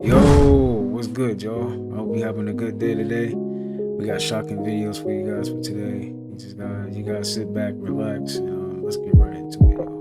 Yo, what's good, y'all? I hope you having a good day today. We got shocking videos for you guys for today. You guys sit back, relax, and let's get right into it, y'all.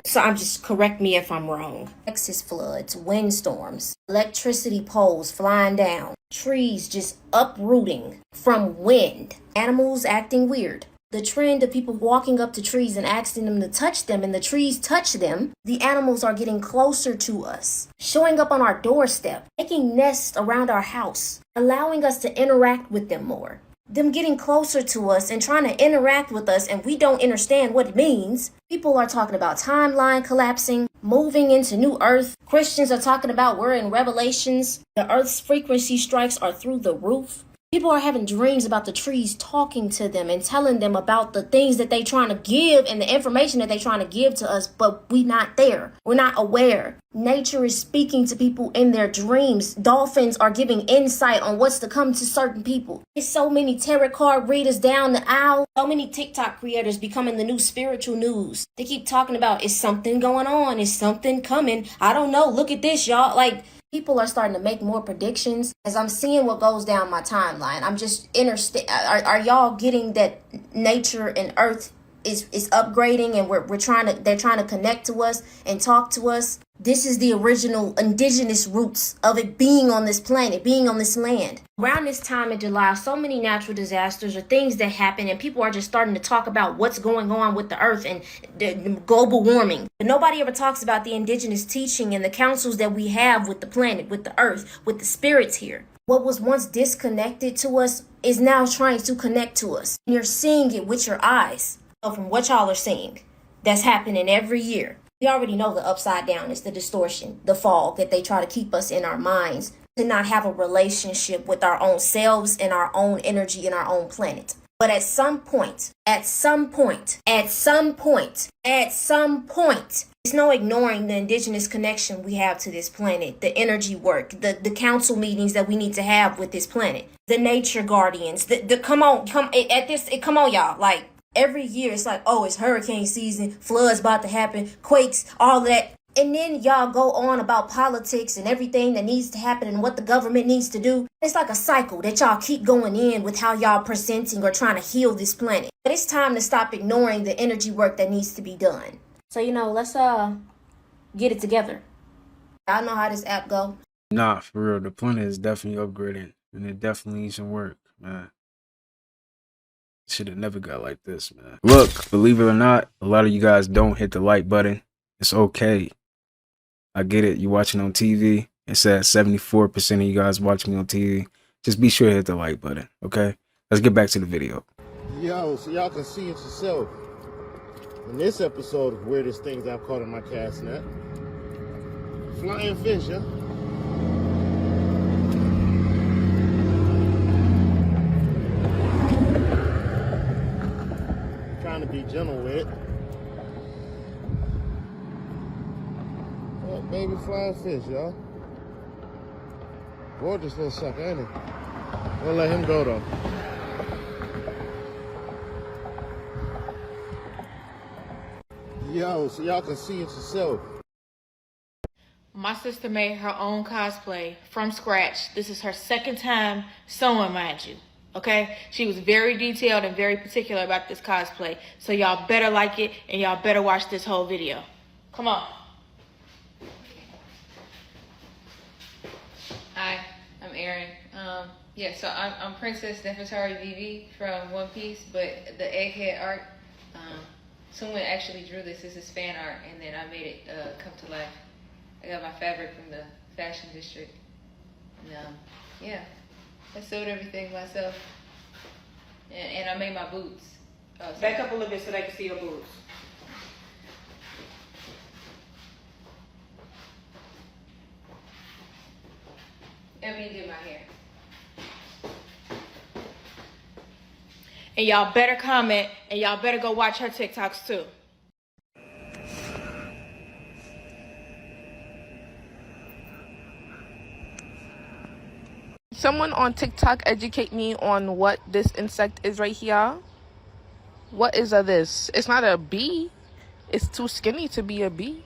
So I'm just correct me if I'm wrong. Texas floods, windstorms, electricity poles flying down, trees just uprooting from wind, animals acting weird. The trend of people walking up to trees and asking them to touch them, and the trees touch them, the animals are getting closer to us, showing up on our doorstep, making nests around our house, allowing us to interact with them more. Them getting closer to us and trying to interact with us, and we don't understand what it means. People are talking about timeline collapsing, moving into new earth. Christians are talking about we're in Revelations. The earth's frequency strikes are through the roof. People are having dreams about the trees talking to them and telling them about the things that they trying to give and the information that they trying to give to us, but we not there. We're not aware. Nature is speaking to people in their dreams. Dolphins are giving insight on what's to come to certain people. There's so many tarot card readers down the aisle. So many TikTok creators becoming the new spiritual news. They keep talking about, is something going on? Is something coming? I don't know. Look at this, y'all. Like, people are starting to make more predictions. As I'm seeing what goes down my timeline, I'm just are y'all getting that nature and earth is upgrading, and they're trying to connect to us and talk to us? This is the original indigenous roots of it being on this planet, being on this land. Around this time in July, so many natural disasters or things that happen, and people are just starting to talk about what's going on with the earth and the global warming. But nobody ever talks about the indigenous teaching and the councils that we have with the planet, with the earth, with the spirits here. What was once disconnected to us is now trying to connect to us. And you're seeing it with your eyes. So from what y'all are seeing, that's happening every year. We already know the upside down is the distortion, the fog that they try to keep us in our minds, to not have a relationship with our own selves and our own energy and our own planet. But at some point, it's no ignoring the indigenous connection we have to this planet, the energy work, the council meetings that we need to have with this planet, the nature guardians, come on, y'all, like, every year it's like, oh, it's hurricane season, floods about to happen, quakes, all that. And then y'all go on about politics and everything that needs to happen and what the government needs to do. It's like a cycle that y'all keep going in with how y'all presenting or trying to heal this planet. But it's time to stop ignoring the energy work that needs to be done. So, let's get it together. Y'all know how this app go. Nah, for real, the planet is definitely upgrading, and it definitely needs some work, man. Should have never got like this, man. Look, believe it or not, a lot of you guys don't hit the like button. It's okay. I get it. You watching on TV. It says 74% of you guys watching me on TV. Just be sure to hit the like button, okay? Let's get back to the video. Yo, so y'all can see it yourself. In this episode of Weirdest Things I've Caught in My Cast Net, flying fish, yeah? Trying to be gentle with it. That baby flying fish, y'all. Gorgeous little sucker, ain't he? We'll let him go, though. Yo, so y'all can see it yourself. My sister made her own cosplay from scratch. This is her second time sewing, mind you. Okay? She was very detailed and very particular about this cosplay. So y'all better like it and y'all better watch this whole video. Come on. Hi, I'm Erin. So I'm Princess Nefertari Vivi from One Piece, but the egghead art, someone actually drew this. This is fan art, and then I made it come to life. I got my fabric from the fashion district. Yeah, I sewed everything myself, and I made my boots. Back up a little bit so they can see your boobs. Ebony did my hair. And y'all better comment, and y'all better go watch her TikToks too. Someone on TikTok educate me on what this insect is right here. What is this? It's not a bee. It's too skinny to be a bee.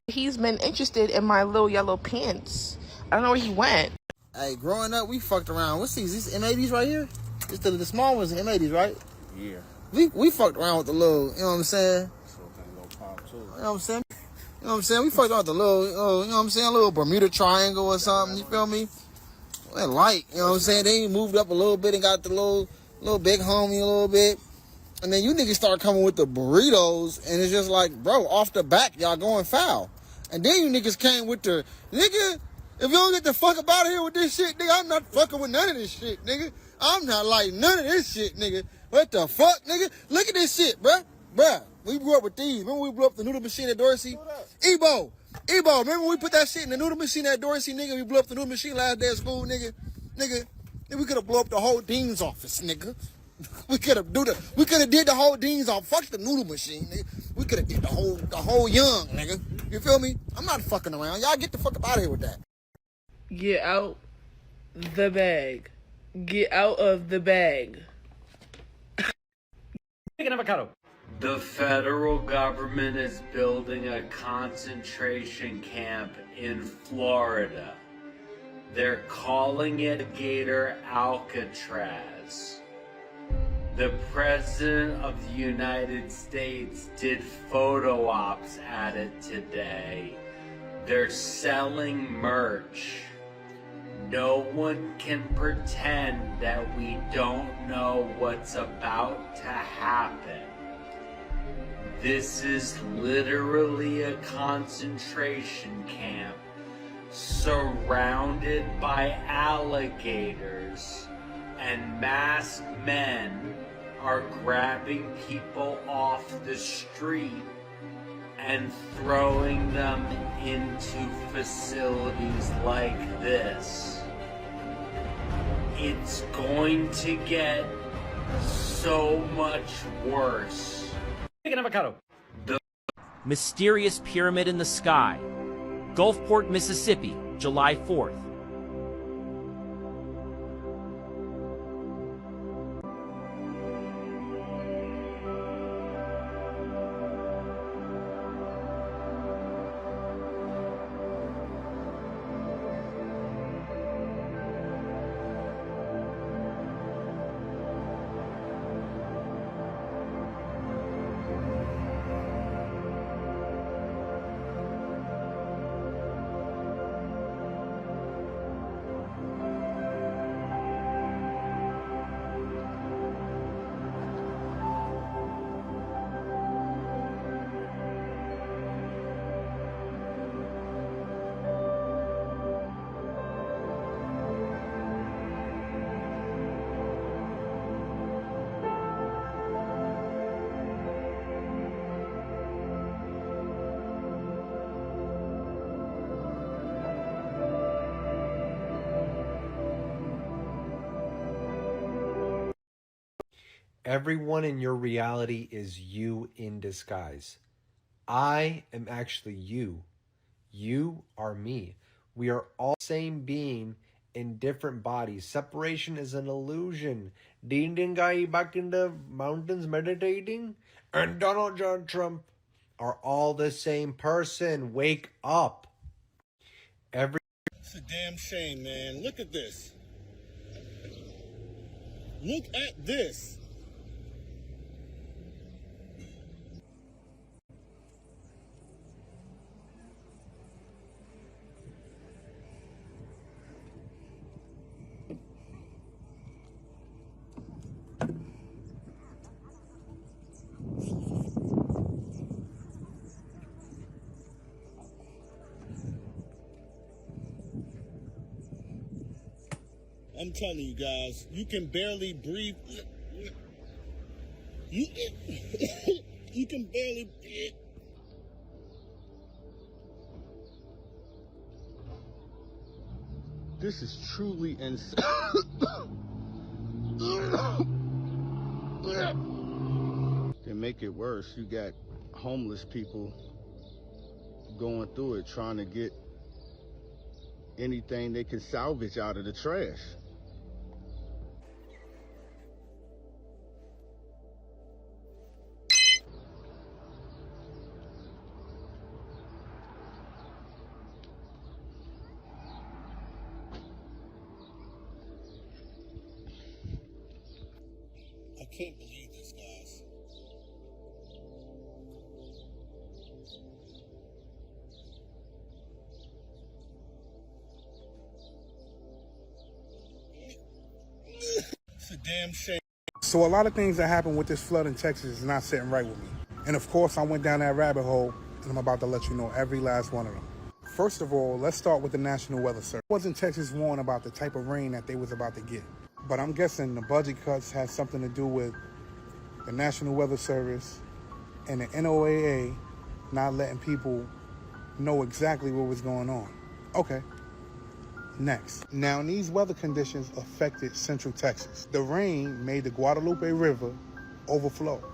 He's been interested in my little yellow pants. I don't know where he went. Hey, growing up, we fucked around. What's these M80s right here? It's the small ones, M80s, right? Yeah. We fucked around with the little, you know what I'm saying? So that little pop too. You know what I'm saying? You know what I'm saying? We fucked around with the little, you know what I'm saying? A little Bermuda Triangle or something, you feel me? Well, light, you know what I'm saying? Then you moved up a little bit and got the little big homie a little bit. And then you niggas start coming with the burritos, and it's just like, bro, off the back, y'all going foul. And then you niggas came with the, nigga, if you don't get the fuck up out of here with this shit, nigga, I'm not fucking with none of this shit, nigga. I'm not like none of this shit, nigga. What the fuck, nigga? Look at this shit, bruh. Bruh, we grew up with these. Remember we blew up the noodle machine at Dorsey? Ebo, remember when we put that shit in the noodle machine at Dorsey, nigga? We blew up the noodle machine last day of school, nigga. Nigga, then we could have blew up the whole dean's office, nigga. We could have did the whole dean's office. Fuck the noodle machine, nigga. We could have did the whole young, nigga. You feel me? I'm not fucking around. Y'all get the fuck up out of here with that. Get out the bag. Get out of the bag. The federal government is building a concentration camp in Florida. They're calling it Gator Alcatraz. The President of the United States did photo ops at it today. They're selling merch. No one can pretend that we don't know what's about to happen. This is literally a concentration camp surrounded by alligators, and masked men are grabbing people off the street and throwing them into facilities like this. It's going to get so much worse. The mysterious pyramid in the sky. Gulfport, Mississippi, July 4th. Everyone in your reality is you in disguise. I am actually you. You are me. We are all the same being in different bodies. Separation is an illusion. The Indian guy back in the mountains meditating and Donald John Trump are all the same person. Wake up. It's a damn shame, man. Look at this. Look at this. I'm telling you guys, you can barely breathe. You, you can barely breathe. This is truly insane. To make it worse, you got homeless people going through it, trying to get anything they can salvage out of the trash. I can't believe this, guys. It's a damn shame. So a lot of things that happened with this flood in Texas is not sitting right with me. And of course, I went down that rabbit hole, and I'm about to let you know every last one of them. First of all, let's start with the National Weather Service. Wasn't Texas warned about the type of rain that they was about to get? But I'm guessing the budget cuts has something to do with the National Weather Service and the NOAA not letting people know exactly what was going on. Okay. Next. Now, these weather conditions affected Central Texas. The rain made the Guadalupe River overflow.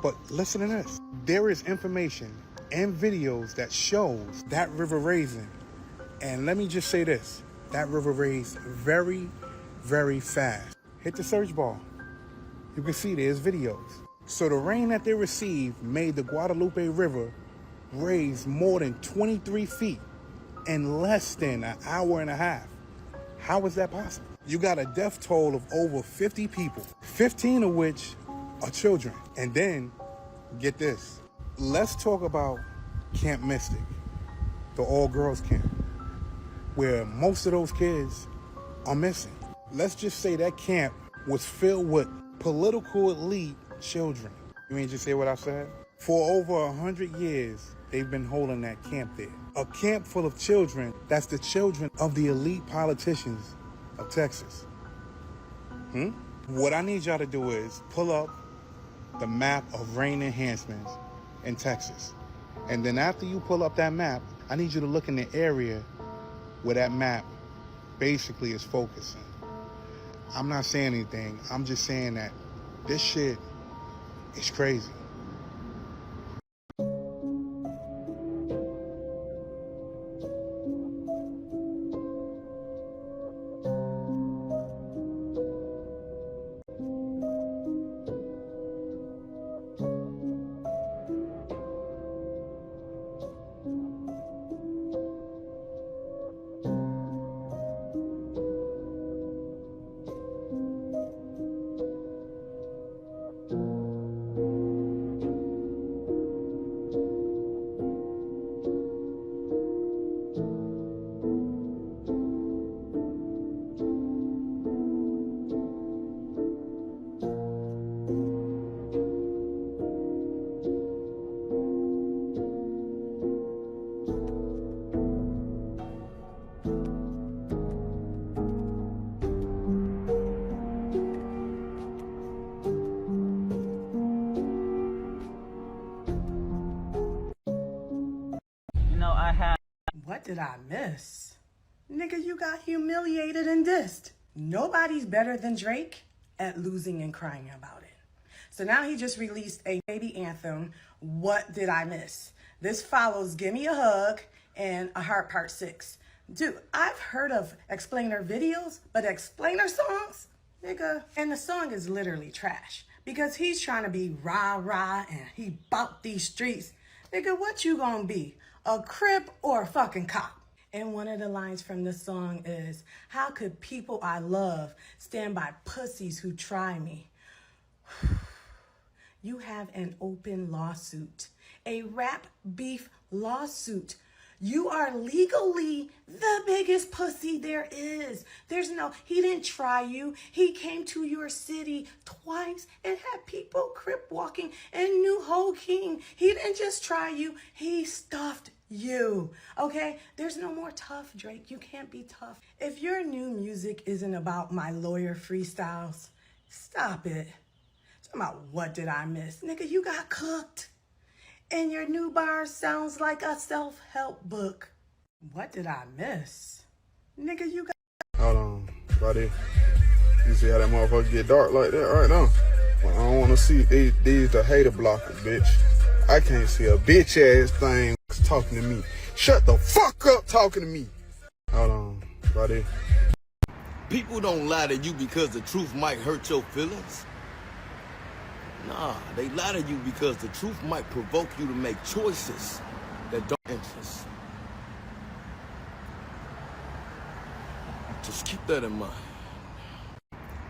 But listen to this. There is information and videos that shows that river raising. And let me just say this. That river raised very, very fast. Hit the search bar. You can see there's videos. So the rain that they received made the Guadalupe River raise more than 23 feet in less than an hour and a half. How is that possible? You got a death toll of over 50 people, 15 of which are children. And then, get this, let's talk about Camp Mystic, the all-girls camp, where most of those kids are missing. Let's just say that camp was filled with political elite children. You mean just say what I said? For over 100 years, they've been holding that camp there. A camp full of children that's the children of the elite politicians of Texas. What I need y'all to do is pull up the map of rain enhancements in Texas. And then after you pull up that map, I need you to look in the area where that map basically is focusing. I'm not saying anything. I'm just saying that this shit is crazy. What did I miss? Nigga, you got humiliated and dissed. Nobody's better than Drake at losing and crying about it. So now he just released a baby anthem, What Did I Miss? This follows Gimme a Hug and A Heart Part 6. Dude, I've heard of explainer videos, but explainer songs? Nigga, and the song is literally trash because he's trying to be rah-rah and he bout these streets. Nigga, what you gonna be? A crip or a fucking cop? And one of the lines from the song is, how could people I love stand by pussies who try me? You have an open lawsuit, a rap beef lawsuit. You are legally the biggest pussy there is. He didn't try you. He came to your city twice and had people crip walking and knew Ho King. He didn't just try you. He stuffed You. Okay? There's no more tough, Drake. You can't be tough. If your new music isn't about my lawyer freestyles, stop it. Talking about what did I miss? Nigga, you got cooked. And your new bar sounds like a self-help book. What did I miss? Nigga, you got... Hold on, buddy. You see how that motherfucker get dark like that right now? Well, I don't want to see these the hater blockers, bitch. I can't see a bitch ass thing talking to me. Shut the fuck up talking to me. Hold on, buddy. People don't lie to you because the truth might hurt your feelings. Nah, they lie to you because the truth might provoke you to make choices that don't interest. Just keep that in mind.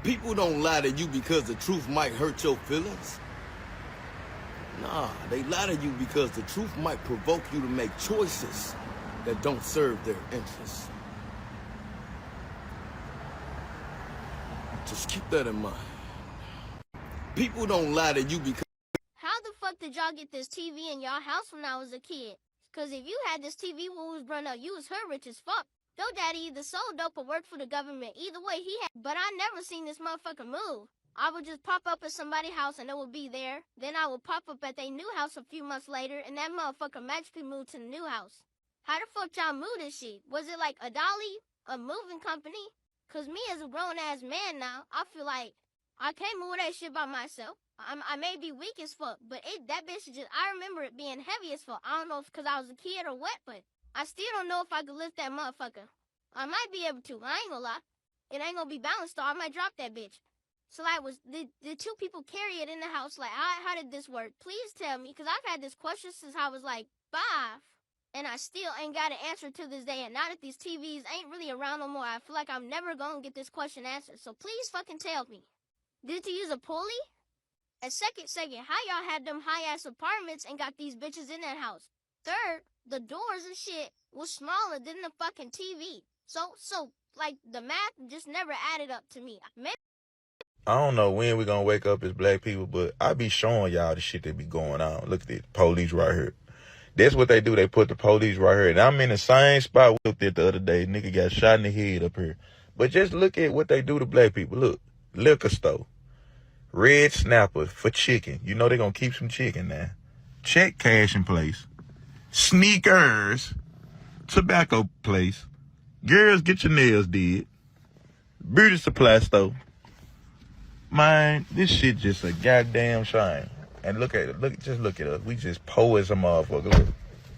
People don't lie to you because the truth might hurt your feelings. Nah, they lie to you because the truth might provoke you to make choices that don't serve their interests. Just keep that in mind. People don't lie to you because... How the fuck did y'all get this TV in y'all house when I was a kid? Cause if you had this TV when we was growing up, you was her rich as fuck. Your daddy either sold dope or worked for the government. Either way, he had... But I never seen this motherfucker move. I would just pop up at somebody's house and it would be there. Then I would pop up at their new house a few months later and that motherfucker magically moved to the new house. How the fuck y'all move this shit? Was it like a dolly? A moving company? Cause me as a grown-ass man now, I feel like I can't move that shit by myself. I may be weak as fuck, but that bitch is just... I remember it being heavy as fuck. I don't know if it's cause I was a kid or what, but I still don't know if I could lift that motherfucker. I might be able to. I ain't gonna lie. It ain't gonna be balanced though. I might drop that bitch. So like, did two people carry it in the house? Like, how did this work? Please tell me, because I've had this question since I was like 5, and I still ain't got an answer to this day. And now that these TVs ain't really around no more, I feel like I'm never gonna get this question answered. So please fucking tell me. Did you use a pulley? And second, how y'all had them high-ass apartments and got these bitches in that house? Third, the doors and shit was smaller than the fucking TV. So, like, the math just never added up to me. I don't know when we're gonna wake up as black people, but I be showing y'all the shit that be going on. Look at the police right here. That's what they do. They put the police right here. And I'm in the same spot we looked at the other day. Nigga got shot in the head up here. But just look at what they do to black people. Look, liquor store. Red snapper for chicken. You know they gonna keep some chicken now. Check cash in place. Sneakers. Tobacco place. Girls, get your nails did. Beauty supply store. Man, this shit just a goddamn shame. And look at it. Just look at us. We just poor as a motherfucker. Look.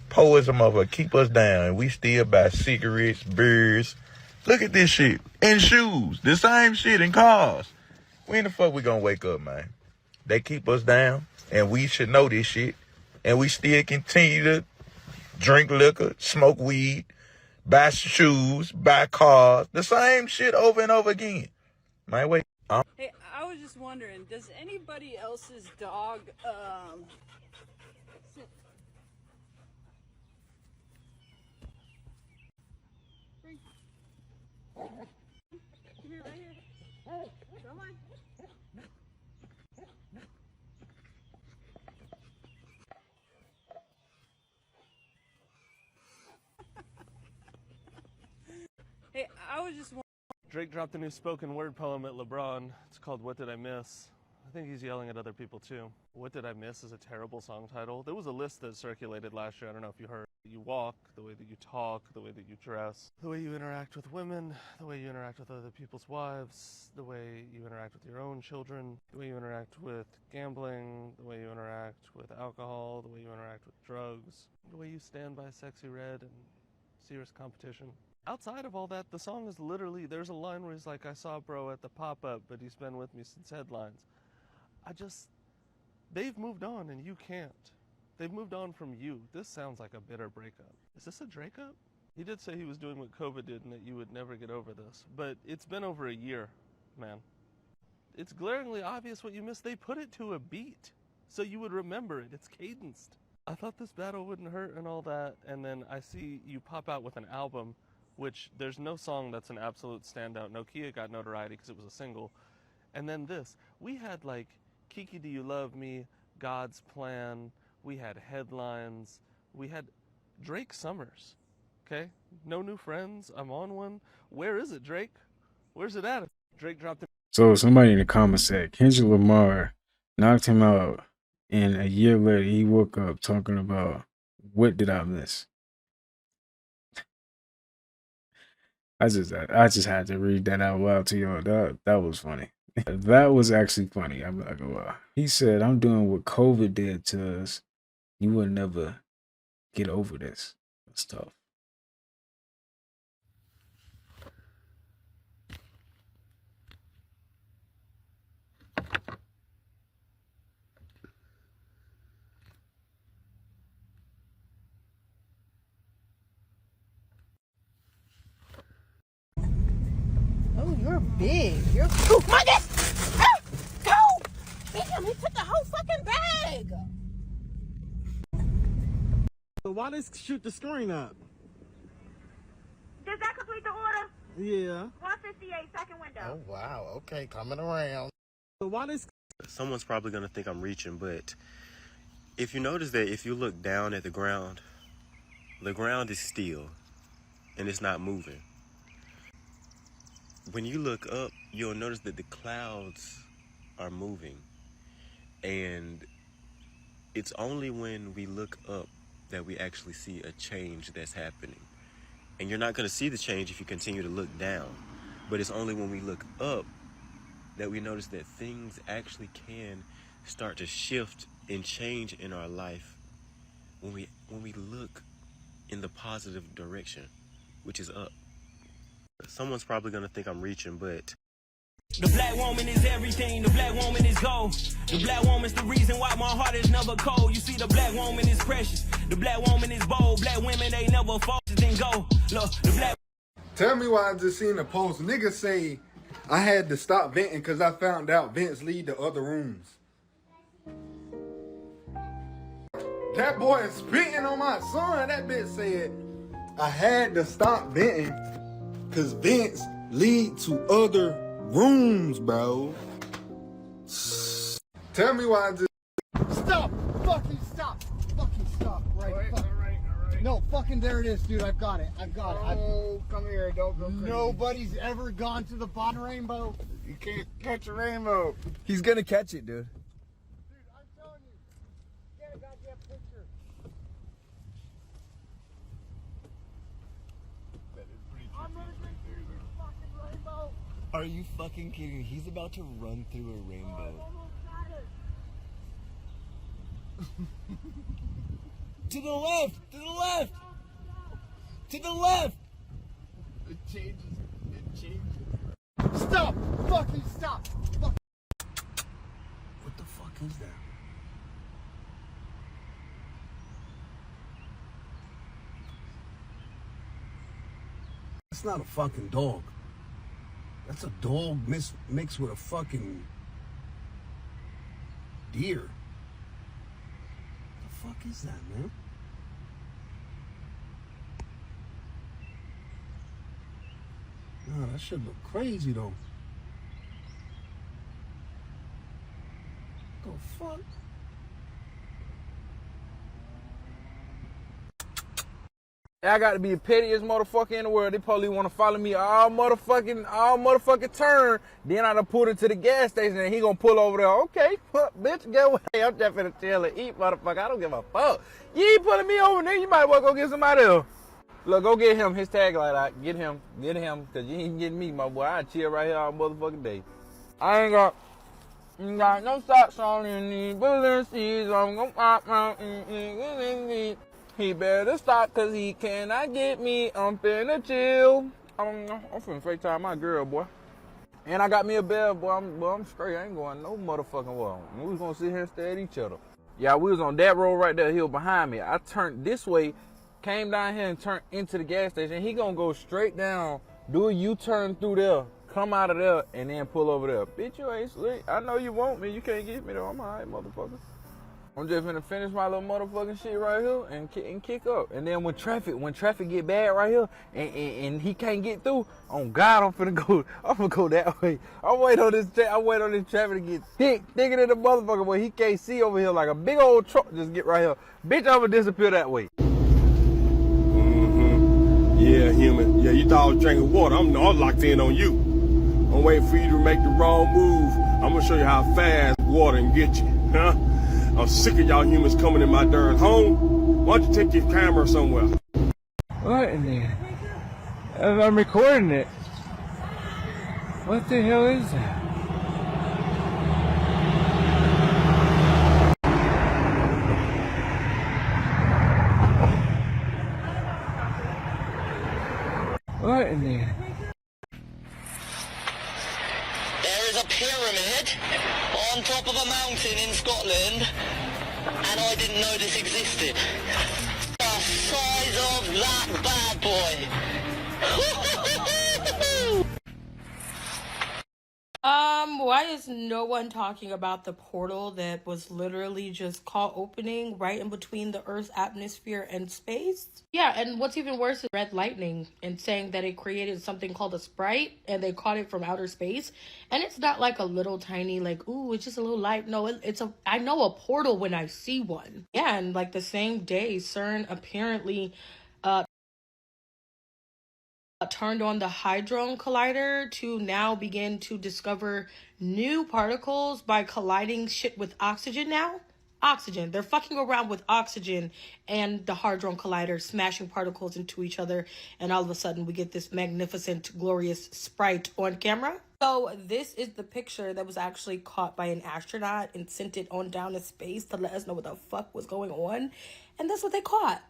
Poor as a motherfucker. Keep us down. And we still buy cigarettes, beers. Look at this shit. And shoes. The same shit in cars. When the fuck we gonna wake up, man? They keep us down. And we should know this shit. And we still continue to drink liquor, smoke weed, buy shoes, buy cars. The same shit over and over again. Man, wait. Hey, I was just wondering, does anybody else's dog, Come here, right here. Come on. Hey, I was just wondering. Drake dropped a new spoken word poem at LeBron. It's called What Did I Miss? I think he's yelling at other people too. What Did I Miss is a terrible song title. There was a list that circulated last year. I don't know if you heard. You walk, the way that you talk, the way that you dress, the way you interact with women, the way you interact with other people's wives, the way you interact with your own children, the way you interact with gambling, the way you interact with alcohol, the way you interact with drugs, the way you stand by Sexy Red and serious competition. Outside of all that, the song is literally, there's a line where he's like, I saw bro at the pop-up, but he's been with me since headlines. They've moved on and you can't. They've moved on from you. This sounds like a bitter breakup. Is this a Drake-up? He did say he was doing what COVID did and that you would never get over this, but it's been over a year, man. It's glaringly obvious what you missed. They put it to a beat, so you would remember it. It's cadenced. I thought this battle wouldn't hurt and all that, and then I see you pop out with an album which there's no song that's an absolute standout. Nokia got notoriety because it was a single. And then this. We had like Kiki Do You Love Me, God's Plan, we had Headlines, we had Drake Summers. Okay? No new friends. I'm on one. Where is it, Drake? Where's it at? Drake dropped it. So somebody in the comments said Kendrick Lamar knocked him out, and a year later he woke up talking about what did I miss? I just had to read that out loud to y'all. That was funny. That was actually funny. I'm not gonna lie. He said, "I'm doing what COVID did to us. You will never get over this." That's tough. Oh, you're big. You're humongous. Ah, go! Damn, he took the whole fucking bag. So why they shoot the screen up? Does that complete the order? Yeah. 158, second window. Oh wow. Okay, coming around. So why they? Someone's probably gonna think I'm reaching, but if you notice that if you look down at the ground is still and it's not moving. When you look up, you'll notice that the clouds are moving, and it's only when we look up that we actually see a change that's happening. And you're not going to see the change if you continue to look down, but it's only when we look up that we notice that things actually can start to shift and change in our life when we look in the positive direction, which is up. Someone's probably gonna think I'm reaching, but the black woman is everything, the black woman is gold. The black woman's the reason why my heart is never cold. You see, the black woman is precious, the black woman is bold. Black women, they never fall, then go. Look, the black. Tell me why I just seen a post. Niggas say I had to stop venting because I found out vents lead to other rooms. That boy is spitting on my son. That bitch said I had to stop venting because vents lead to other rooms, bro. Tell me why I just... Stop! Fucking stop! Fucking stop! Right. All right. No, fucking there it is, dude. I've got it. Oh, come here. Don't go crazy. Nobody's ever gone to the bottom rainbow. You can't catch a rainbow. He's gonna catch it, dude. Are you fucking kidding? He's about to run through a rainbow. To the left! To the left! To the left! It changes. Stop! Fucking stop! Fuck. What the fuck is that? That's not a fucking dog. That's a dog mixed with a fucking deer. The fuck is that, man? Nah, that shit look crazy though. The fuck? I got to be the pettiest motherfucker in the world. They probably want to follow me all motherfucking turn. Then I done pulled into the gas station and he gonna pull over there. Okay, fuck, bitch, get away. I'm just finna chill and eat, motherfucker. I don't give a fuck. You ain't pulling me over there. You might well go get somebody else. Look, go get him. His tag light out. Get him, cause you ain't getting me, my boy. I chill right here all motherfucking day. I ain't got no socks on in these bullet seas. I'm gonna pop my He better stop cause he cannot get me. I'm finna chill. I'm finna FaceTime my girl, boy. And I got me a bell, boy. I'm straight. I ain't going no motherfucking well. We was gonna sit here and stare at each other. Yeah, we was on that road right there, he was behind me. I turned this way, came down here and turned into the gas station. He gonna go straight down, do a U-turn through there, come out of there, and then pull over there. Bitch, you ain't slick. I know you want me. You can't get me though. I'm alright, motherfucker. I'm just finna finish my little motherfucking shit right here and kick up. And then when traffic get bad right here and he can't get through, on God, I'm finna go that way. I wait on this traffic to get thicker than the motherfucker where he can't see over here like a big old truck just get right here. Bitch, I'm gonna disappear that way. Yeah, human. Yeah, you thought I was drinking water. I'm locked in on you. I'm waiting for you to make the wrong move. I'm gonna show you how fast water can get you. Huh? I'm sick of y'all humans coming in my darn home. Why don't you take your camera somewhere? What in there? I'm recording it. What the hell is that? What in there? There is a pyramid on top of a mountain in Scotland, and I didn't know this existed. The size of that bad boy. Why is no one talking about the portal that was literally just caught opening right in between the Earth's atmosphere and space? Yeah, and what's even worse is red lightning and saying that it created something called a sprite and they caught it from outer space. And it's not like a little tiny, like, ooh, it's just a little light. No, I know a portal when I see one. Yeah, and like the same day, CERN apparently turned on the Hadron Collider to now begin to discover new particles by colliding shit with oxygen now. Oxygen. They're fucking around with oxygen and the Hadron Collider smashing particles into each other, and all of a sudden we get this magnificent, glorious sprite on camera. So this is the picture that was actually caught by an astronaut and sent it on down to space to let us know what the fuck was going on. And that's what they caught.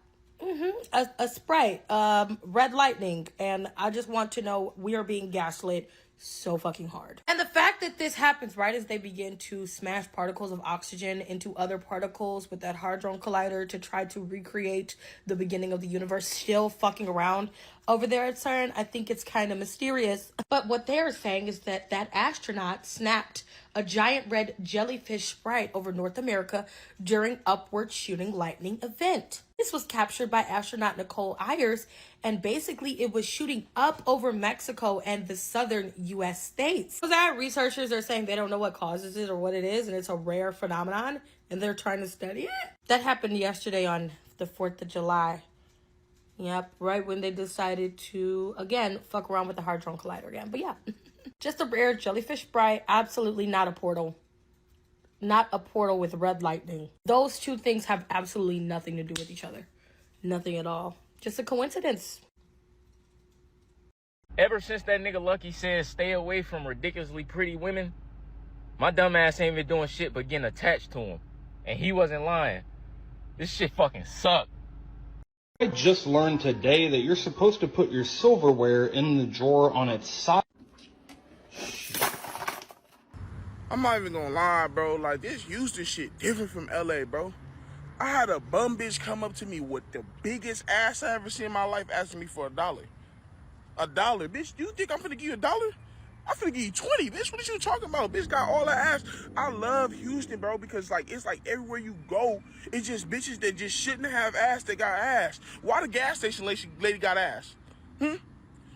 A sprite, red lightning, and I just want to know we are being gaslit so fucking hard. And the fact that this happens right as they begin to smash particles of oxygen into other particles with that Hadron Collider to try to recreate the beginning of the universe, still fucking around over there at CERN, I think it's kind of mysterious. But what they're saying is that that astronaut snapped a giant red jellyfish sprite over North America during upward shooting lightning event. This was captured by astronaut Nicole Ayers, and basically it was shooting up over Mexico and the southern U.S. states. So that researchers are saying they don't know what causes it or what it is, and it's a rare phenomenon, and they're trying to study it. That happened yesterday on the 4th of July. Yep, right when they decided to, again, fuck around with the Hadron Collider again. But yeah, just a rare jellyfish sprite, absolutely not a portal. Not a portal with red lightning. Those two things have absolutely nothing to do with each other. Nothing at all. Just a coincidence. Ever since that nigga Lucky said stay away from ridiculously pretty women, my dumb ass ain't been doing shit but getting attached to him. And he wasn't lying. This shit fucking sucked. I just learned today that you're supposed to put your silverware in the drawer on its side. I'm not even gonna lie, bro. Like, this Houston shit different from LA, bro. I had a bum bitch come up to me with the biggest ass I ever seen in my life asking me for $1. $1, bitch. Do you think I'm finna give you $1? I'm finna give you 20, bitch. What are you talking about? Bitch got all that ass. I love Houston, bro, because like it's like everywhere you go, it's just bitches that just shouldn't have ass that got ass. Why the gas station lady got ass?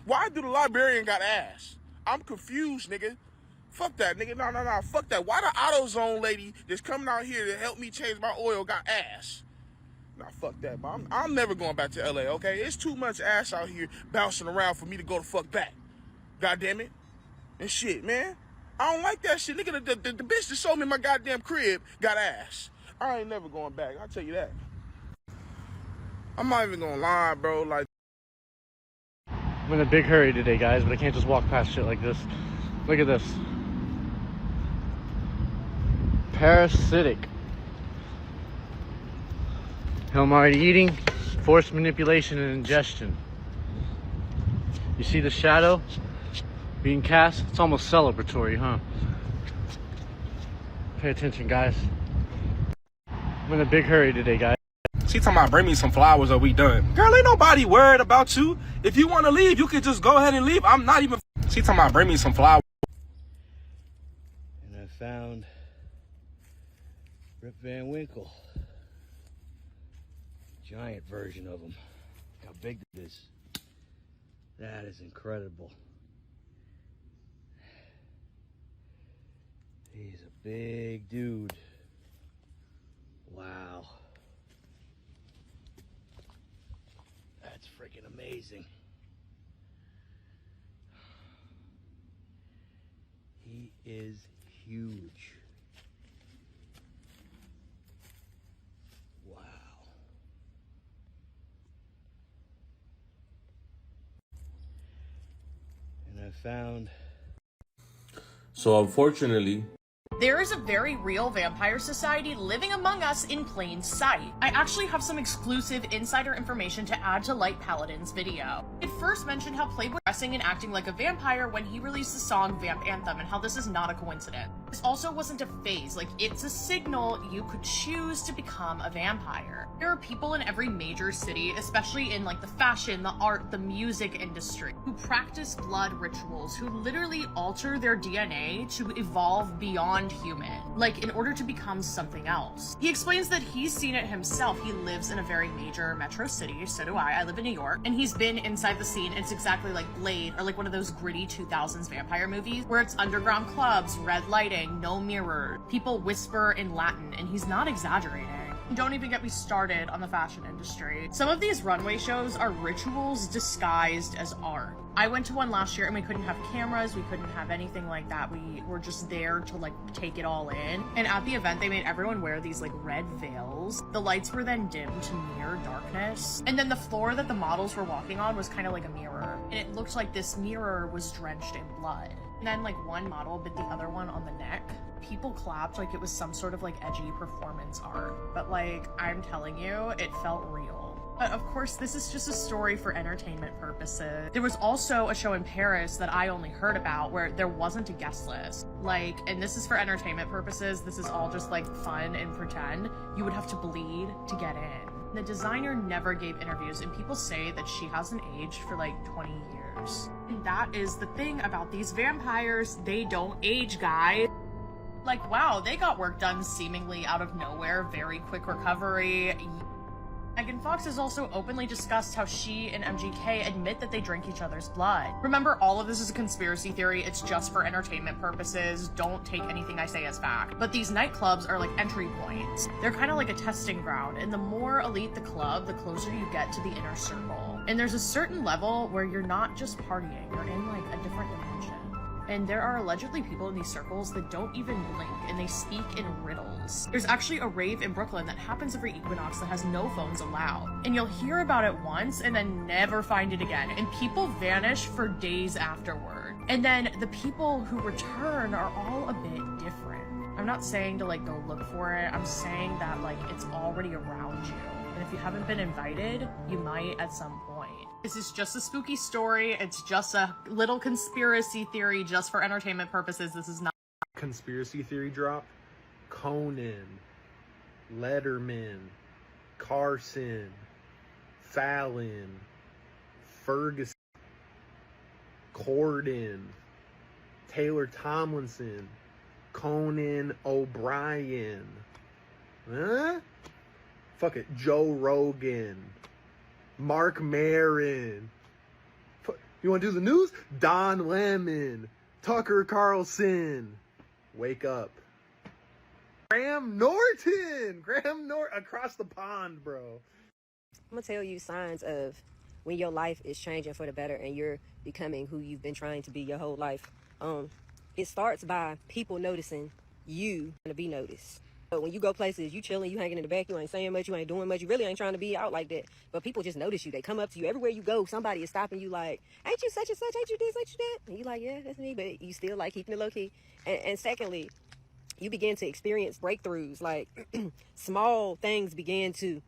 Why do the librarian got ass? I'm confused, nigga. Fuck that, nigga. No. Fuck that. Why the AutoZone lady that's coming out here to help me change my oil got ass? Nah, fuck that, but I'm never going back to LA, okay? It's too much ass out here bouncing around for me to go the fuck back. God damn it. And shit, man. I don't like that shit. Nigga, the bitch that sold me my goddamn crib got ass. I ain't never going back. I'll tell you that. I'm not even gonna lie, bro. Like, I'm in a big hurry today, guys, but I can't just walk past shit like this. Look at this. Parasitic. Hell, I'm already eating. Forced manipulation and ingestion. You see the shadow being cast? It's almost celebratory, huh? Pay attention, guys. I'm in a big hurry today, guys. She talking about bring me some flowers or we done. Girl, ain't nobody worried about you. If you want to leave, you can just go ahead and leave. I'm not even... She talking about bring me some flowers. And I found Rip Van Winkle. Giant version of him. Look how big it is. That is incredible. He's a big dude. Wow. That's freaking amazing. is huge. Wow. And I found... So unfortunately, There is a very real vampire society living among us in plain sight. I actually have some exclusive insider information to add to Light Paladin's video. It first mentioned how Playboy was dressing and acting like a vampire when he released the song Vamp Anthem, and how this is not a coincidence. This also wasn't a phase, like it's a signal you could choose to become a vampire. There are people in every major city, especially in like the fashion, the art, the music industry, who practice blood rituals, who literally alter their DNA to evolve beyond human, like in order to become something else. He explains that he's seen it himself. He lives in a very major metro city, so do I live in New York, and he's been inside the scene. It's exactly like Blade, or like one of those gritty 2000s vampire movies, where it's underground clubs, red lighting, no mirror, people whisper in Latin, and he's not exaggerating. Don't even get me started on the fashion industry. Some of these runway shows are rituals disguised as art. I went to one last year and we couldn't have cameras, we couldn't have anything like that. We were just there to like take it all in. And at the event, they made everyone wear these like red veils. The lights were then dimmed to near darkness. And then the floor that the models were walking on was kind of like a mirror. And it looked like this mirror was drenched in blood. And then like one model bit the other one on the neck. People clapped like it was some sort of like edgy performance art. But like, I'm telling you, it felt real. But of course, this is just a story for entertainment purposes. There was also a show in Paris that I only heard about where there wasn't a guest list. Like, and this is for entertainment purposes, this is all just like fun and pretend. You would have to bleed to get in. The designer never gave interviews, and people say that she hasn't aged for like 20 years. And that is the thing about these vampires, they don't age, guys. Like, wow, they got work done seemingly out of nowhere, very quick recovery. Megan Fox has also openly discussed how she and MGK admit that they drink each other's blood. Remember, all of this is a conspiracy theory, it's just for entertainment purposes, don't take anything I say as fact. But these nightclubs are like entry points. They're kind of like a testing ground, and the more elite the club, the closer you get to the inner circle. And there's a certain level where you're not just partying, you're in like a different dimension. And there are allegedly people in these circles that don't even blink, and they speak in riddles. There's actually a rave in Brooklyn that happens every equinox that has no phones allowed. And you'll hear about it once and then never find it again. And people vanish for days afterward. And then the people who return are all a bit different. I'm not saying to like go look for it. I'm saying that like it's already around you. And if you haven't been invited, you might at some point. This is just a spooky story. It's just a little conspiracy theory just for entertainment purposes. This is not conspiracy theory drop. Conan, Letterman, Carson, Fallon, Ferguson, Corden, Taylor Tomlinson, Conan O'Brien. Huh? Fuck it. Joe Rogan. Mark Maron. You want to do the news? Don Lemon. Tucker Carlson. Wake up. Graham Norton. Across the pond, bro. I'm going to tell you signs of when your life is changing for the better and you're becoming who you've been trying to be your whole life. It starts by people noticing you to be noticed. But when you go places, you chilling, you hanging in the back, you ain't saying much, you ain't doing much, you really ain't trying to be out like that. But people just notice you. They come up to you. Everywhere you go, somebody is stopping you like, ain't you such and such, ain't you this, ain't you that? And you like, yeah, that's me. But you still like keeping it low key. And secondly, you begin to experience breakthroughs. Like small things begin to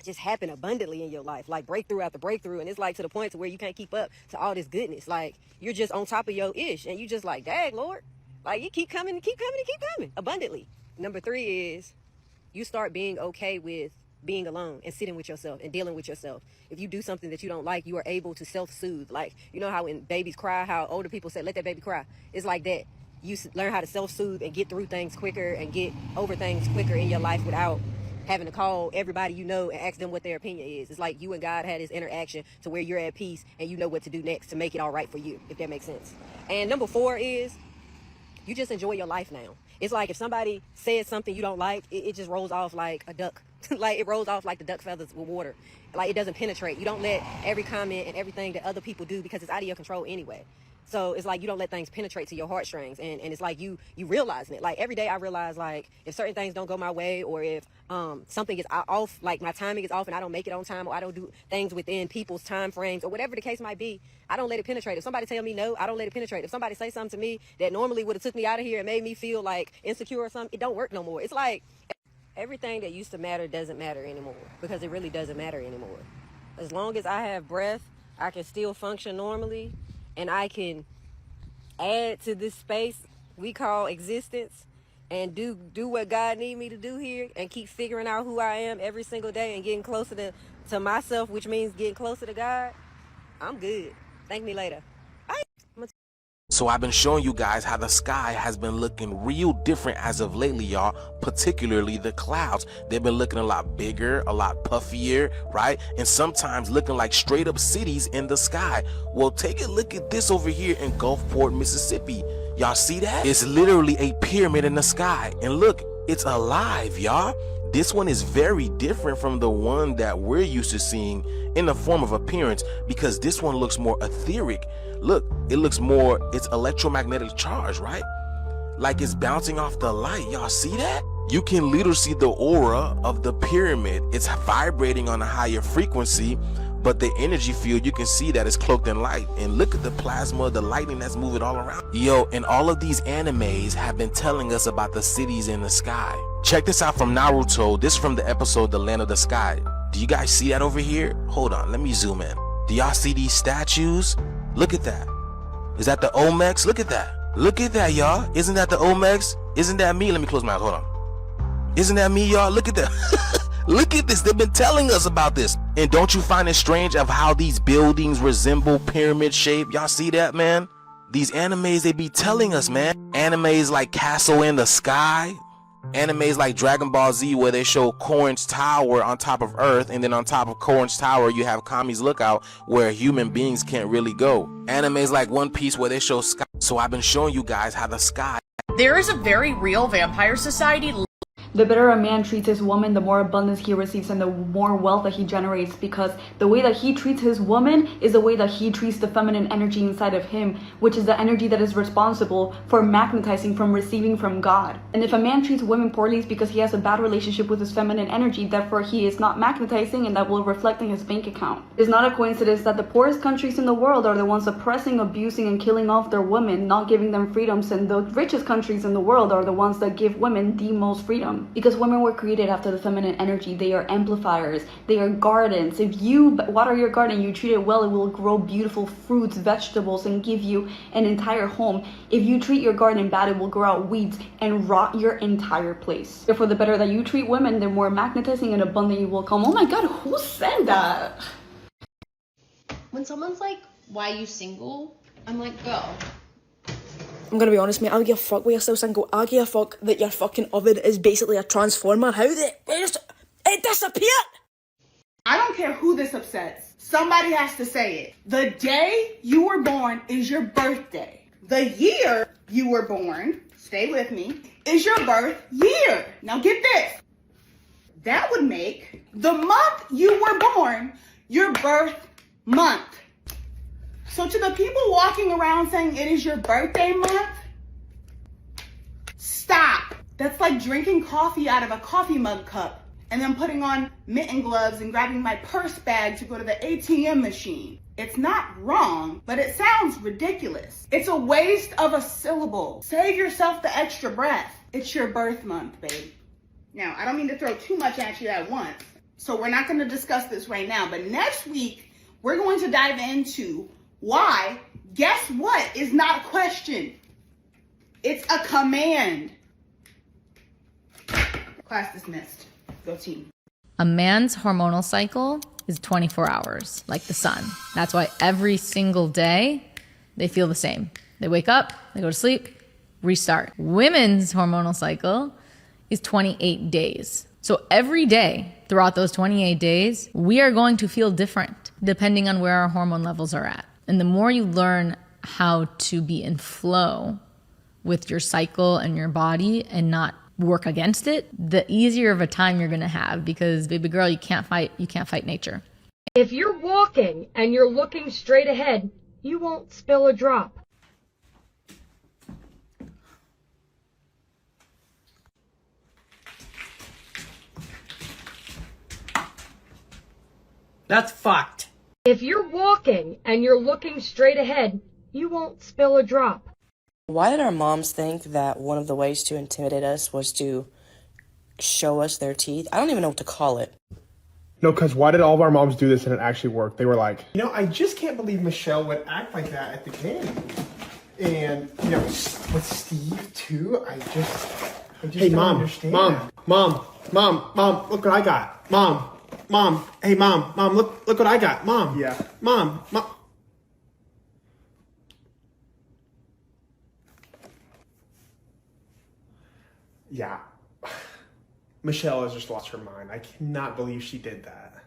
just happen abundantly in your life, like breakthrough after breakthrough. And it's like to the point to where you can't keep up to all this goodness. Like you're just on top of your ish and you just like, dang, Lord, like you keep coming and keep coming and keep coming abundantly. Number 3 is you start being okay with being alone and sitting with yourself and dealing with yourself. If you do something that you don't like, you are able to self-soothe. Like, you know how when babies cry, how older people say, let that baby cry. It's like that. You learn how to self-soothe and get through things quicker and get over things quicker in your life without having to call everybody you know and ask them what their opinion is. It's like you and God had this interaction to where you're at peace and you know what to do next to make it all right for you, if that makes sense. And number 4 is you just enjoy your life now. It's like if somebody says something you don't like, it just rolls off like a duck. Like it rolls off like the duck feathers with water. Like it doesn't penetrate. You don't let every comment and everything that other people do because it's out of your control anyway. So it's like you don't let things penetrate to your heartstrings, and it's like you realizing it. Like every day I realize, like, if certain things don't go my way, or if something is off, like my timing is off and I don't make it on time, or I don't do things within people's time frames, or whatever the case might be, I don't let it penetrate. If somebody tell me no, I don't let it penetrate. If somebody say something to me that normally would have took me out of here and made me feel like insecure or something, it don't work no more. It's like everything that used to matter doesn't matter anymore, because it really doesn't matter anymore. As long as I have breath, I can still function normally, and I can add to this space we call existence and do what God need me to do here, and keep figuring out who I am every single day and getting closer to myself, which means getting closer to God. I'm good. Thank me later. So I've been showing you guys how the sky has been looking real different as of lately, y'all, particularly the clouds. They've been looking a lot bigger, a lot puffier, right? And sometimes looking like straight up cities in the sky. Well, take a look at this over here in Gulfport, Mississippi. Y'all see that? It's literally a pyramid in the sky. And look, it's alive, y'all. This one is very different from the one that we're used to seeing in the form of appearance, because this one looks more etheric. Look, it looks more, it's electromagnetic charge, right? Like it's bouncing off the light. Y'all see that? You can literally see the aura of the pyramid. It's vibrating on a higher frequency, but the energy field, you can see that it's cloaked in light. And look at the plasma, the lightning that's moving all around. Yo, and all of these animes have been telling us about the cities in the sky. Check this out from Naruto. This is from the episode The Land of the Sky. Do you guys see that over here? Hold on, let me zoom in. Do y'all see these statues? Look at that. Is that the Olmecs? Look at that. Look at that, y'all. Isn't that the Olmecs? Isn't that me? Let me close my eyes. Hold on. Isn't that me, y'all? Look at that. Look at this. They've been telling us about this. And don't you find it strange of how these buildings resemble pyramid shape? Y'all see that, man? These animes, they be telling us, man. Animes like Castle in the Sky. Animes like Dragon Ball Z, where they show Korin's Tower on top of Earth, and then on top of Korin's Tower you have Kami's Lookout, where human beings can't really go. Animes like One Piece, where they show sky. So I've been showing you guys how the sky. There is a very real vampire society. The better a man treats his woman, the more abundance he receives and the more wealth that he generates, because the way that he treats his woman is the way that he treats the feminine energy inside of him, which is the energy that is responsible for magnetizing from receiving from God. And if a man treats women poorly, it's because he has a bad relationship with his feminine energy, therefore he is not magnetizing, and that will reflect in his bank account. It's not a coincidence that the poorest countries in the world are the ones oppressing, abusing, and killing off their women, not giving them freedoms, and the richest countries in the world are the ones that give women the most freedom. Because women were created after the feminine energy. They are amplifiers. They are gardens. If you water your garden, you treat it well, it will grow beautiful fruits, vegetables, and give you an entire home. If you treat your garden bad, it will grow out weeds and rot your entire place. Therefore, the better that you treat women, the more magnetizing and abundant you will come. Oh my God, who said that? When someone's like, why are you single? I'm like, go. I'm gonna be honest, mate, I don't give a fuck why you're still single. I give a fuck that your fucking oven is basically a transformer. How did it disappeared? I don't care who this upsets. Somebody has to say it. The day you were born is your birthday. The year you were born, stay with me, is your birth year. Now get this. That would make the month you were born your birth month. So to the people walking around saying it is your birthday month, stop. That's like drinking coffee out of a coffee mug cup and then putting on mitten gloves and grabbing my purse bag to go to the ATM machine. It's not wrong, but it sounds ridiculous. It's a waste of a syllable. Save yourself the extra breath. It's your birth month, babe. Now, I don't mean to throw too much at you at once, so we're not going to discuss this right now, but next week, we're going to dive into why, guess what, is not a question. It's a command. Class dismissed. Go team. A man's hormonal cycle is 24 hours, like the sun. That's why every single day they feel the same. They wake up, they go to sleep, restart. Women's hormonal cycle is 28 days. So every day throughout those 28 days, we are going to feel different depending on where our hormone levels are at. And the more you learn how to be in flow with your cycle and your body and not work against it, the easier of a time you're going to have, because baby girl, you can't fight nature. If you're walking and you're looking straight ahead, you won't spill a drop. That's fucked. If you're walking and you're looking straight ahead, you won't spill a drop. Why did our moms think that one of the ways to intimidate us was to show us their teeth? I don't even know what to call it. No, because why did all of our moms do this and it actually worked? They were like, I just can't believe Michelle would act like that at the game. And, with Steve, too, I just hey, don't understand. Mom, look what I got. Mom, hey, Mom, look what I got. Mom. Yeah. Mom. Yeah. Michelle has just lost her mind. I cannot believe she did that.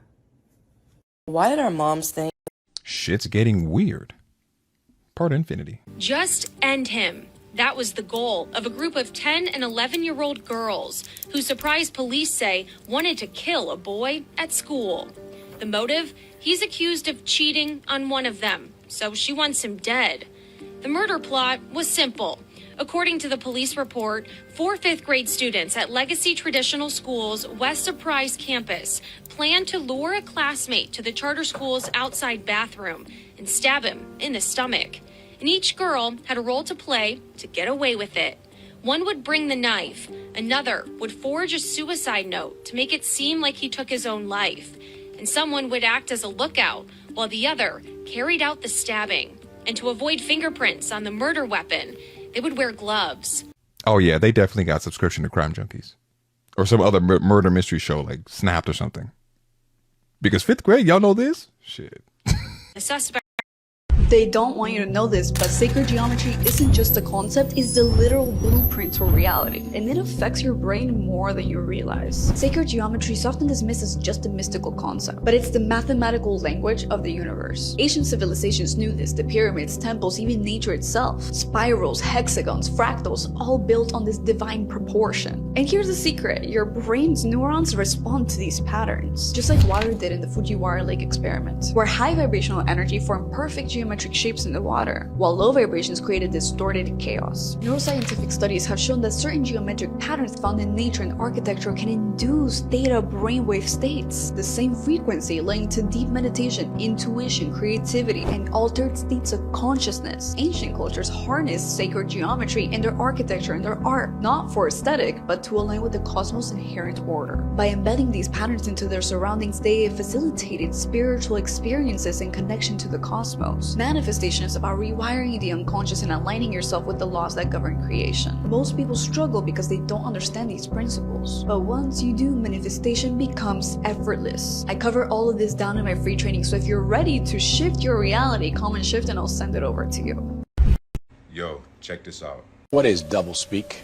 Why did our moms think... Shit's getting weird. Part infinity. Just end him. That was the goal of a group of 10 and 11-year-old girls who, surprise police say, wanted to kill a boy at school. The motive? He's accused of cheating on one of them, so she wants him dead. The murder plot was simple. According to the police report, 4 fifth-grade students at Legacy Traditional School's West Surprise campus planned to lure a classmate to the charter school's outside bathroom and stab him in the stomach. And each girl had a role to play to get away with it. One would bring the knife. Another would forge a suicide note to make it seem like he took his own life. And someone would act as a lookout while the other carried out the stabbing. And to avoid fingerprints on the murder weapon, they would wear gloves. Oh yeah, they definitely got subscription to Crime Junkies. Or some other murder mystery show like Snapped or something. Because 5th grade, y'all know this? Shit. The suspect... They don't want you to know this, but sacred geometry isn't just a concept, it's the literal blueprint for reality, and it affects your brain more than you realize. Sacred geometry is often dismissed as just a mystical concept, but it's the mathematical language of the universe. Ancient civilizations knew this, the pyramids, temples, even nature itself. Spirals, hexagons, fractals, all built on this divine proportion. And here's the secret, your brain's neurons respond to these patterns, just like water did in the Fujiwara Lake experiment, where high vibrational energy formed perfect geometric shapes in the water, while low vibrations created distorted chaos. Neuroscientific studies have shown that certain geometric patterns found in nature and architecture can induce theta brainwave states, the same frequency linked to deep meditation, intuition, creativity, and altered states of consciousness. Ancient cultures harnessed sacred geometry in their architecture and their art, not for aesthetic, but to align with the cosmos' inherent order. By embedding these patterns into their surroundings, they facilitated spiritual experiences in connection to the cosmos. Manifestation is about rewiring the unconscious and aligning yourself with the laws that govern creation. Most people struggle because they don't understand these principles. But once you do, manifestation becomes effortless. I cover all of this down in my free training, so if you're ready to shift your reality, comment shift and I'll send it over to you. Yo, check this out. What is doublespeak?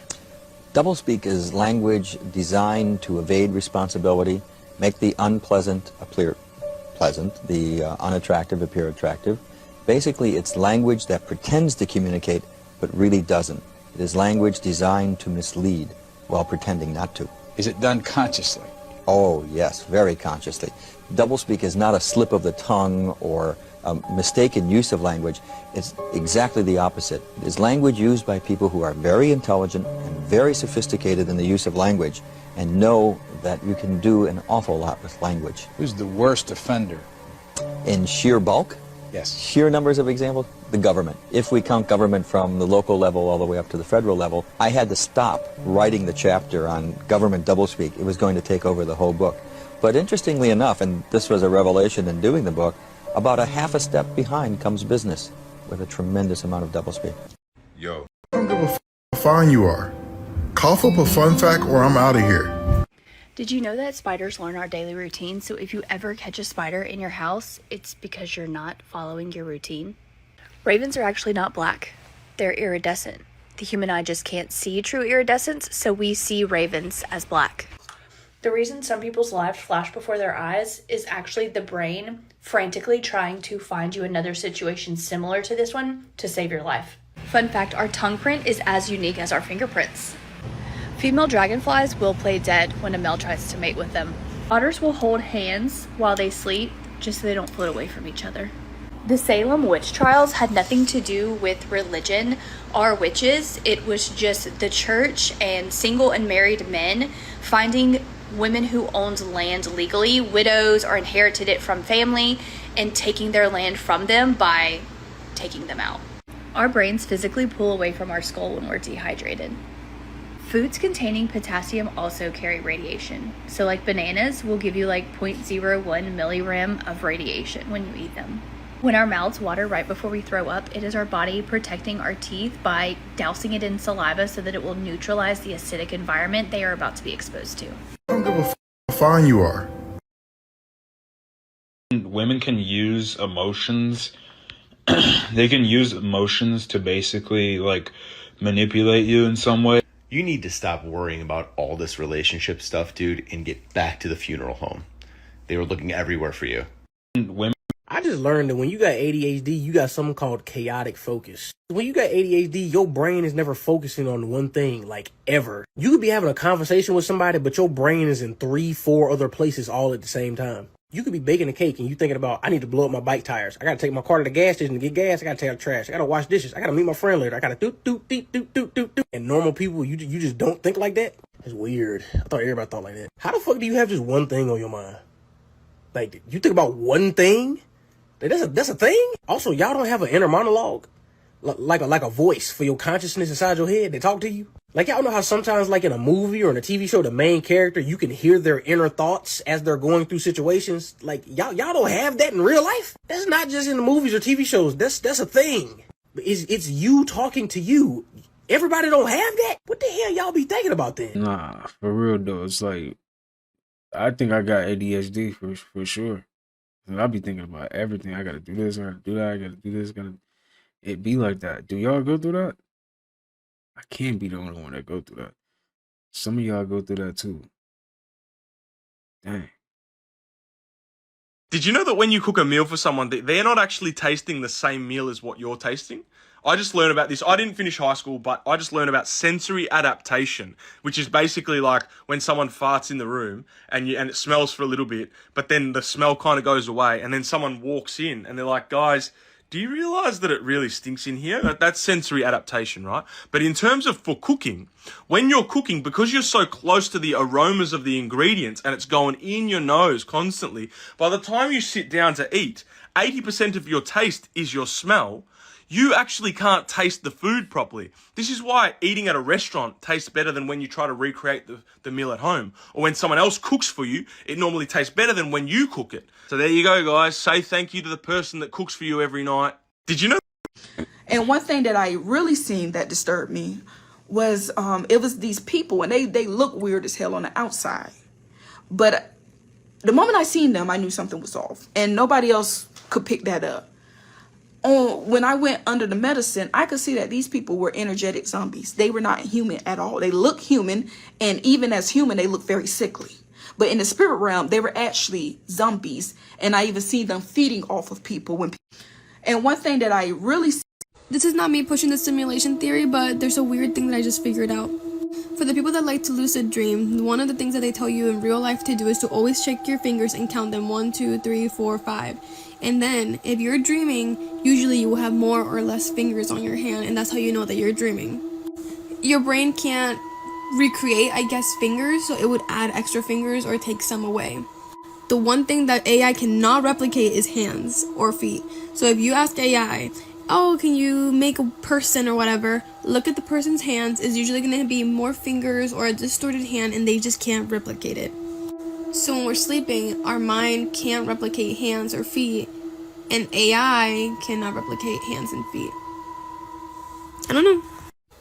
Doublespeak is language designed to evade responsibility, make the unpleasant appear pleasant, the unattractive appear attractive. Basically, it's language that pretends to communicate, but really doesn't. It is language designed to mislead while pretending not to. Is it done consciously? Oh, yes, very consciously. Doublespeak is not a slip of the tongue or a mistaken use of language. It's exactly the opposite. It is language used by people who are very intelligent and very sophisticated in the use of language and know that you can do an awful lot with language. Who's the worst offender? In sheer bulk? Yes. Sheer numbers of examples? The government. If we count government from the local level all the way up to the federal level, I had to stop writing the chapter on government doublespeak. It was going to take over the whole book. But interestingly enough, and this was a revelation in doing the book, about a half a step behind comes business with a tremendous amount of doublespeak. Yo. I don't give a how fine you are. Cough up a fun fact or I'm out of here. Did you know that spiders learn our daily routine? So if you ever catch a spider in your house, it's because you're not following your routine. Ravens are actually not black. They're iridescent. The human eye just can't see true iridescence, so we see ravens as black. The reason some people's lives flash before their eyes is actually the brain frantically trying to find you another situation similar to this one to save your life. Fun fact, our tongue print is as unique as our fingerprints. Female dragonflies will play dead when a male tries to mate with them. Otters will hold hands while they sleep just so they don't float away from each other. The Salem witch trials had nothing to do with religion or witches. It was just the church and single and married men finding women who owned land legally, widows, or inherited it from family, and taking their land from them by taking them out. Our brains physically pull away from our skull when we're dehydrated. Foods containing potassium also carry radiation. So like bananas will give you like 0.01 millirem of radiation when you eat them. When our mouths water right before we throw up, it is our body protecting our teeth by dousing it in saliva so that it will neutralize the acidic environment they are about to be exposed to. I don't give a how fine you are. Women can use emotions. They can use emotions to basically like manipulate you in some way. You need to stop worrying about all this relationship stuff, dude, and get back to the funeral home. They were looking everywhere for you. Women. I just learned that when you got ADHD, you got something called chaotic focus. When you got ADHD, your brain is never focusing on one thing, like ever. You could be having a conversation with somebody, but your brain is in 3-4 other places all at the same time. You could be baking a cake and you thinking about, I need to blow up my bike tires. I got to take my car to the gas station to get gas. I got to take out the trash. I got to wash dishes. I got to meet my friend later. I got to do. And normal people, you just don't think like that? It's weird. I thought everybody thought like that. How the fuck do you have just one thing on your mind? Like, you think about one thing? That's a thing? Also, y'all don't have an inner monologue? Like a voice for your consciousness inside your head? They talk to you? Like, y'all know how sometimes, like in a movie or in a TV show, the main character, you can hear their inner thoughts as they're going through situations? Like, y'all don't have that in real life? That's not just in the movies or TV shows. That's a thing. It's you talking to you. Everybody don't have that? What the hell y'all be thinking about then? Nah, for real though. It's like, I think I got ADHD for sure. And I be thinking about everything. I gotta do this, I gotta do that, I gotta do this, it be like that. Do y'all go through that? I can't be the only one that go through that. Some of y'all go through that too. Dang. Did you know that when you cook a meal for someone, they're not actually tasting the same meal as what you're tasting? I just learned about this. I didn't finish high school, but I just learned about sensory adaptation, which is basically like when someone farts in the room and it smells for a little bit, but then the smell kind of goes away, and then someone walks in and they're like, guys, do you realize that it really stinks in here? That's sensory adaptation, right? But in terms of for cooking, when you're cooking, because you're so close to the aromas of the ingredients and it's going in your nose constantly, by the time you sit down to eat, 80% of your taste is your smell. You actually can't taste the food properly. This is why eating at a restaurant tastes better than when you try to recreate the meal at home. Or when someone else cooks for you, it normally tastes better than when you cook it. So there you go, guys. Say thank you to the person that cooks for you every night. Did you know? And one thing that I really seen that disturbed me was it was these people, and they look weird as hell on the outside. But the moment I seen them, I knew something was off. And nobody else could pick that up. When I went under the medicine, I could see that these people were energetic zombies. They were not human at all. They look human, and even as human, they look very sickly. But in the spirit realm, they were actually zombies, and I even see them feeding off of people. And one thing that I really... This is not me pushing the simulation theory, but there's a weird thing that I just figured out. For the people that like to lucid dream, one of the things that they tell you in real life to do is to always check your fingers and count them 1, 2, 3, 4, 5. And then, if you're dreaming, usually you will have more or less fingers on your hand, and that's how you know that you're dreaming. Your brain can't recreate, I guess, fingers, so it would add extra fingers or take some away. The one thing that AI cannot replicate is hands or feet. So if you ask AI, oh, can you make a person or whatever, look at the person's hands, is usually going to be more fingers or a distorted hand, and they just can't replicate it. So when we're sleeping, our mind can't replicate hands or feet, and AI cannot replicate hands and feet. I don't know.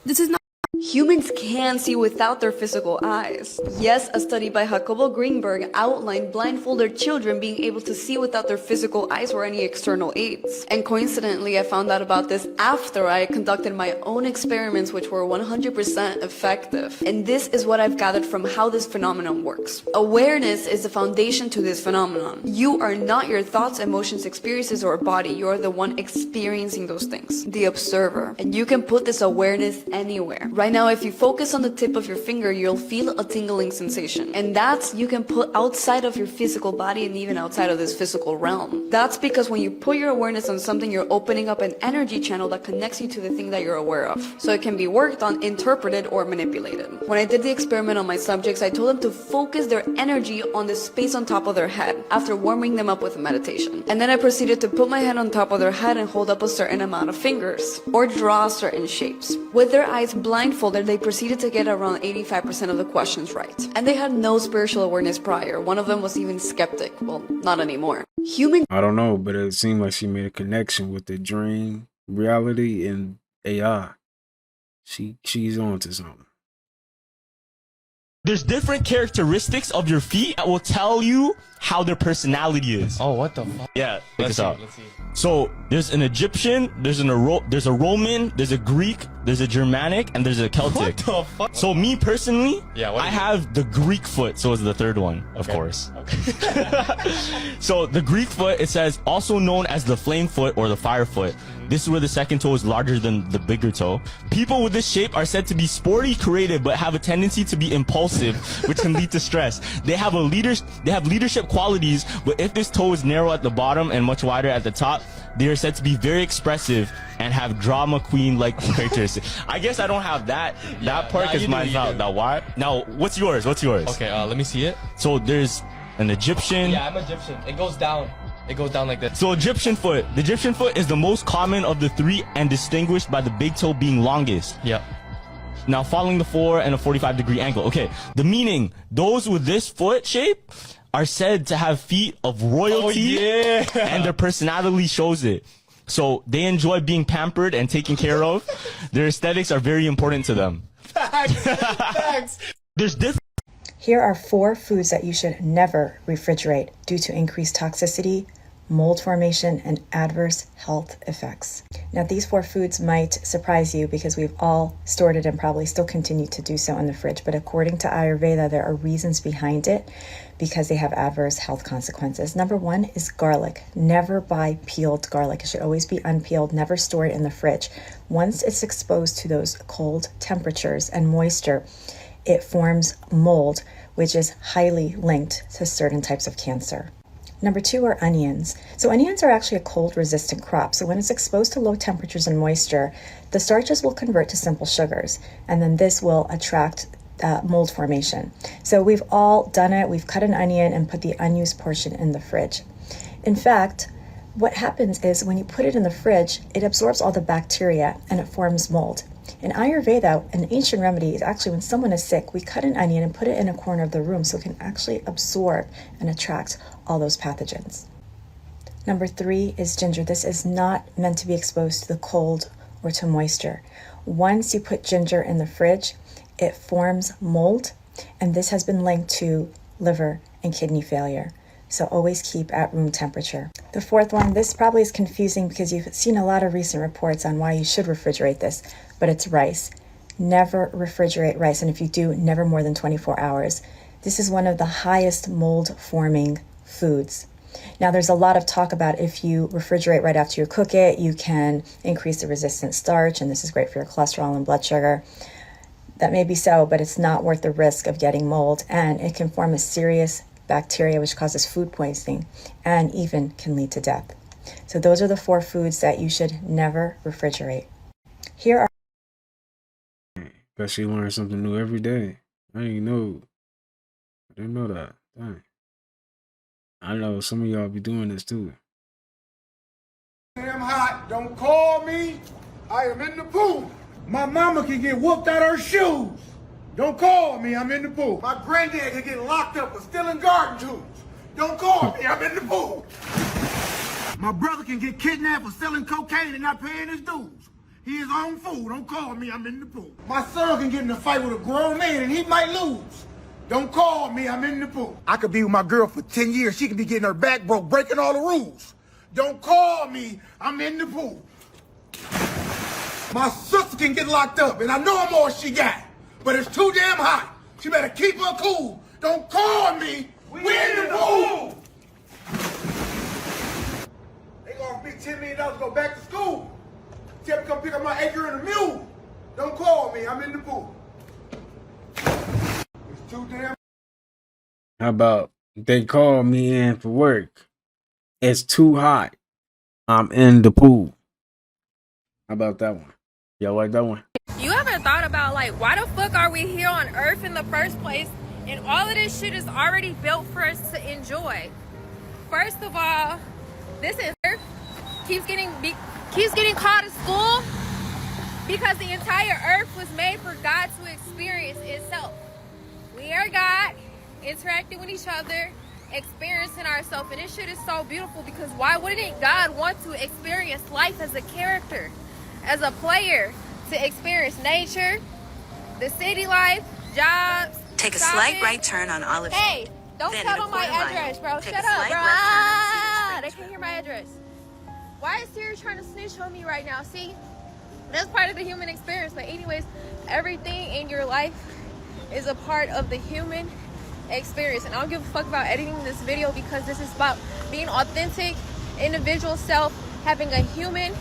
This is not... Humans can see without their physical eyes. Yes, a study by Jacobo Greenberg outlined blindfolded children being able to see without their physical eyes or any external aids. And coincidentally, I found out about this after I conducted my own experiments, which were 100% effective. And this is what I've gathered from how this phenomenon works. Awareness is the foundation to this phenomenon. You are not your thoughts, emotions, experiences, or body. You are the one experiencing those things, the observer. And you can put this awareness anywhere. Right now, Now, if you focus on the tip of your finger, you'll feel a tingling sensation. And that's, you can put outside of your physical body and even outside of this physical realm. That's because when you put your awareness on something, you're opening up an energy channel that connects you to the thing that you're aware of. So it can be worked on, interpreted, or manipulated. When I did the experiment on my subjects, I told them to focus their energy on the space on top of their head after warming them up with meditation. And then I proceeded to put my hand on top of their head and hold up a certain amount of fingers, or draw certain shapes. With their eyes blindfolded, they proceeded to get around 85% of the questions right. And they had no spiritual awareness prior. One of them was even skeptic. Well, not anymore. I don't know, but it seemed like she made a connection with the dream reality and AI. She's on to something. There's different characteristics of your feet that will tell you how their personality is. Oh, what the fuck? Yeah, Let's see. So there's an Egyptian, there's a Roman, there's a Greek, there's a Germanic, and there's a Celtic. What the fuck? So me personally, Yeah, I have the Greek foot, so it's the third one, of course. Okay. So the Greek foot, it says also known as the flame foot or the fire foot. This is where the second toe is larger than the bigger toe. People with this shape are said to be sporty, creative, but have a tendency to be impulsive, which can lead to stress. They have leadership qualities, but if this toe is narrow at the bottom and much wider at the top, they are said to be very expressive and have drama queen-like characteristics. I guess I don't have that part because mine's not that wide. Now, what's yours? Okay, let me see it. So there's an Egyptian. Yeah, I'm Egyptian. It goes down. It goes down like that. So Egyptian foot. The Egyptian foot is the most common of the three and distinguished by the big toe being longest. Yeah. Now following the 4 and a 45-degree angle. Okay, the meaning, those with this foot shape are said to have feet of royalty. Oh, yeah. And their personality shows it. So they enjoy being pampered and taken care of. Their aesthetics are very important to them. Thanks. There's different. Here are 4 foods that you should never refrigerate due to increased toxicity, mold formation, and adverse health effects. Now, these 4 foods might surprise you because we've all stored it and probably still continue to do so in the fridge. But according to Ayurveda, there are reasons behind it because they have adverse health consequences. Number 1 is garlic. Never buy peeled garlic. It should always be unpeeled. Never store it in the fridge. Once it's exposed to those cold temperatures and moisture, it forms mold, which is highly linked to certain types of cancer. Number 2 are onions. So onions are actually a cold-resistant crop. So when it's exposed to low temperatures and moisture, the starches will convert to simple sugars, and then this will attract mold formation. So we've all done it. We've cut an onion and put the unused portion in the fridge. In fact, what happens is when you put it in the fridge, it absorbs all the bacteria and it forms mold. In Ayurveda, an ancient remedy is actually when someone is sick, we cut an onion and put it in a corner of the room so it can actually absorb and attract all those pathogens. Number 3 is ginger. This is not meant to be exposed to the cold or to moisture. Once you put ginger in the fridge, it forms mold, and this has been linked to liver and kidney failure. So always keep at room temperature. The 4th one, this probably is confusing because you've seen a lot of recent reports on why you should refrigerate this, but it's rice. Never refrigerate rice, and if you do, never more than 24 hours. This is one of the highest mold-forming foods. Now, there's a lot of talk about if you refrigerate right after you cook it, you can increase the resistant starch, and this is great for your cholesterol and blood sugar. That may be so, but it's not worth the risk of getting mold, and it can form a serious bacteria which causes food poisoning and even can lead to death. So those are the 4 foods that you should never refrigerate. Here are Guess you learn something new every day. I didn't know. I didn't know that. Dang. I know some of y'all be doing this too. Damn hot. Don't call me. I am in the pool. My mama can get whooped out her shoes. Don't call me. I'm in the pool. My granddad can get locked up for stealing garden tools. Don't call me. I'm in the pool. My brother can get kidnapped for selling cocaine and not paying his dues. He his own fool. Don't call me. I'm in the pool. My son can get in a fight with a grown man and he might lose. Don't call me. I'm in the pool. I could be with my girl for 10 years. She could be getting her back broke, breaking all the rules. Don't call me. I'm in the pool. My sister can get locked up, and I know how more she got, but it's too damn hot. She better keep her cool. Don't call me. We in the pool. They gonna be $10 million to go back to school. Tell me come pick up my acre and a mule. Don't call me. I'm in the pool. too damn. How about they call me in for work? It's too hot. I'm in the pool. How about that one? Y'all like that one? You ever thought about, like, why the fuck are we here on Earth in the first place? And all of this shit is already built for us to enjoy. First of all, this is Earth keeps getting called a school because the entire Earth was made for God to experience itself. We are God, interacting with each other, experiencing ourselves, and this shit is so beautiful because why wouldn't God want to experience life as a character, as a player, to experience nature, the city life, jobs, Take a shopping. slight right turn on Olive. Hey, don't Then tell in a them my quarter mile, address, bro. take Shut a up, slight bro. left turn on Cedar Ah, they Springs can't hear my address. Why is Siri trying to snitch on me right now? See, that's part of the human experience. But anyways, everything in your life is a part of the human experience. And I don't give a fuck about editing this video because this is about being authentic, individual self, having a human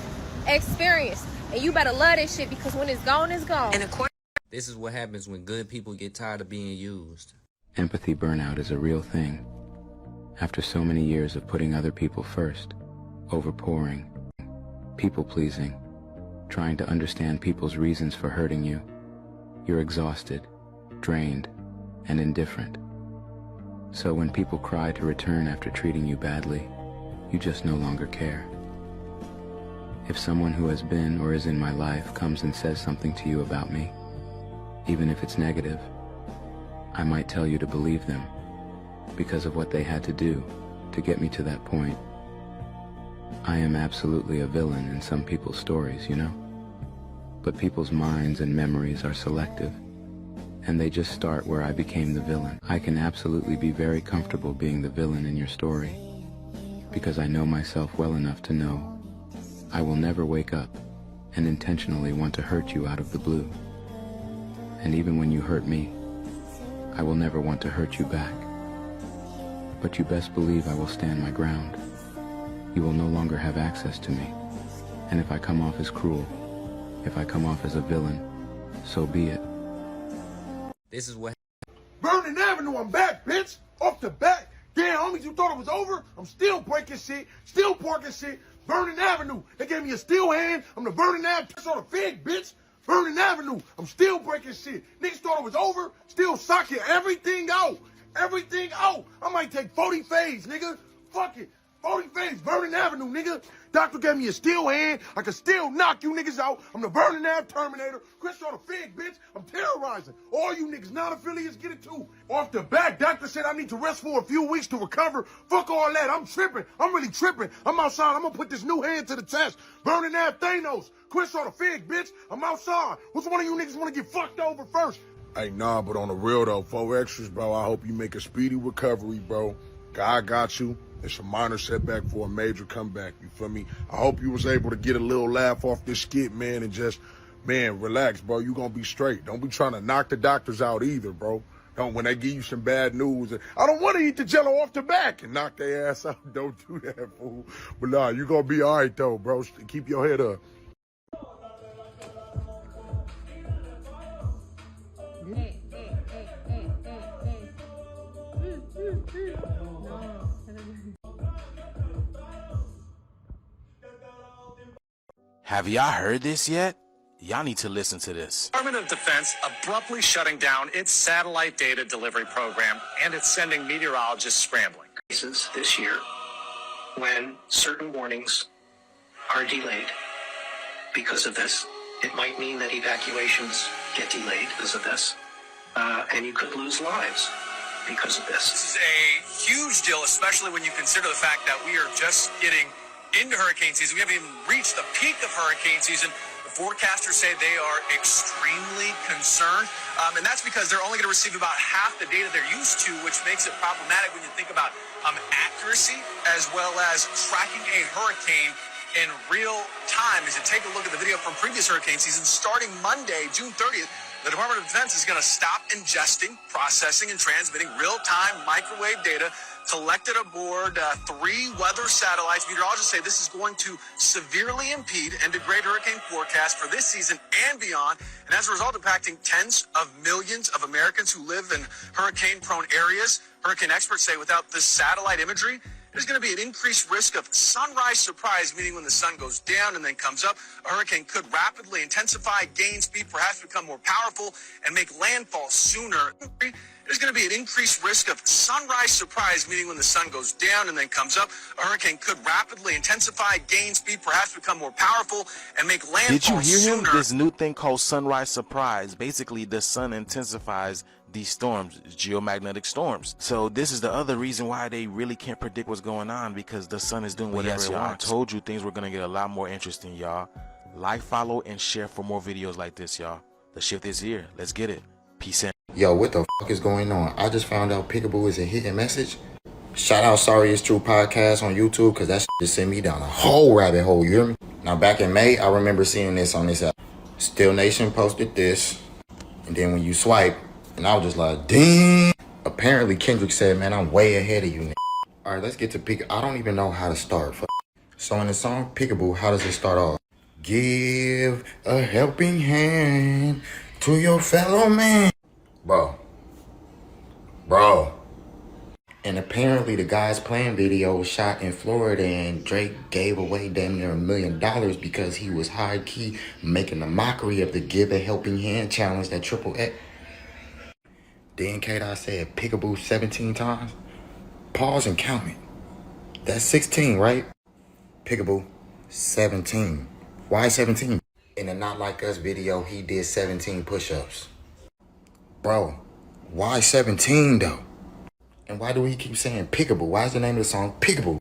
experience. And you better love this shit because when it's gone, it's gone. This is what happens when good people get tired of being used. Empathy burnout is a real thing. After so many years of putting other people first, overpouring, people-pleasing, trying to understand people's reasons for hurting you, you're exhausted, drained, and indifferent. So when people cry to return after treating you badly, you just no longer care. If someone who has been or is in my life comes and says something to you about me, even if it's negative, I might tell you to believe them because of what they had to do to get me to that point. I am absolutely a villain in some people's stories, you know? But people's minds and memories are selective, and they just start where I became the villain. I can absolutely be very comfortable being the villain in your story because I know myself well enough to know I will never wake up and intentionally want to hurt you out of the blue. And even when you hurt me, I will never want to hurt you back. But you best believe I will stand my ground. You will no longer have access to me. And if I come off as cruel, if I come off as a villain, so be it. This is what Vernon Avenue, I'm back, bitch. Off the bat. Damn, homies, you thought it was over? I'm still breaking shit, still parking shit. Vernon Avenue. They gave me a steel hand. I'm the Vernon Ave piss on the fig, bitch. Vernon Avenue. I'm still breaking shit. Niggas thought it was over. Still socking everything out. Everything out. I might take 40 fades, nigga. Fuck it. 40 fades, Vernon Avenue, nigga. Doctor gave me a steel hand. I can still knock you niggas out. I'm the Vernon Ave Terminator. Chris on the fig, bitch. I'm terrorizing. All you niggas non-affiliates get it too. Off the bat, doctor said I need to rest for a few weeks to recover. Fuck all that. I'm tripping. I'm really tripping. I'm outside. I'm gonna put this new hand to the test. Vernon Ave Thanos. Chris on the fig, bitch. I'm outside. Which one of you niggas want to get fucked over first? Hey, nah, but on the real though, 4 extras, bro. I hope you make a speedy recovery, bro. God got you. It's a minor setback for a major comeback. You feel me? I hope you was able to get a little laugh off this skit, man, and just, man, relax, bro. You gonna be straight. Don't be trying to knock the doctors out either, bro. Don't, when they give you some bad news. I don't want to eat the jello off the back and knock their ass out. Don't do that, fool. But nah, you gonna be all right, though, bro. Keep your head up. Have y'all heard this yet? Y'all need to listen to this. Department of Defense abruptly shutting down its satellite data delivery program, and it's sending meteorologists scrambling. This year, when certain warnings are delayed because of this, it might mean that evacuations get delayed because of this, and you could lose lives because of this. This is a huge deal, especially when you consider the fact that we are just getting into hurricane season. We haven't even reached the peak of hurricane season. The forecasters say they are extremely concerned, and that's because they're only going to receive about half the data they're used to, which makes it problematic when you think about accuracy as well as tracking a hurricane in real time. As you take a look at the video from previous hurricane seasons, starting Monday, June 30th, the Department of Defense is going to stop ingesting, processing, and transmitting real-time microwave data collected aboard 3 weather satellites. Meteorologists say this is going to severely impede and degrade hurricane forecasts for this season and beyond, and as a result, impacting tens of millions of Americans who live in hurricane-prone areas. Hurricane experts say without this satellite imagery, there's going to be an increased risk of sunrise surprise, meaning when the sun goes down and then comes up, a hurricane could rapidly intensify, gain speed, perhaps become more powerful, and make landfall sooner. There's going to be an increased risk of sunrise surprise, meaning when the sun goes down and then comes up, a hurricane could rapidly intensify, gain speed, perhaps become more powerful, and make landfall Did you hear sooner. him? This new thing called sunrise surprise. Basically, the sun intensifies these storms, geomagnetic storms. So this is the other reason why they really can't predict what's going on, because the sun is doing whatever it wants. I told you things were going to get a lot more interesting, y'all. Like, follow, and share for more videos like this, y'all. The shift is here. Let's get it. Peace out. Yo, what the fuck is going on? I just found out Peekaboo is a hidden message. Shout out Sorry It's True podcast on YouTube, because that shit just sent me down a whole rabbit hole, you hear me? Now, back in May, I remember seeing this on this app. Still Nation posted this, and then when you swipe, and I was just like, damn. Apparently, Kendrick said, man, I'm way ahead of you, nigga. All right, let's get to Peekaboo. I don't even know how to start. So in the song Peekaboo, how does it start off? Give a helping hand to your fellow man. Bro. And apparently the guy's playing video was shot in Florida, and Drake gave away damn near $1 million because he was high key making a mockery of the Give a Helping Hand challenge that Triple X. Then K-Dot said Peekaboo 17 times. Pause and count it. That's 16, right? Peekaboo 17. Why 17? In the Not Like Us video, he did 17 push-ups. Bro, why 17 though? And why do we keep saying Peekaboo? Why is the name of the song Peekaboo?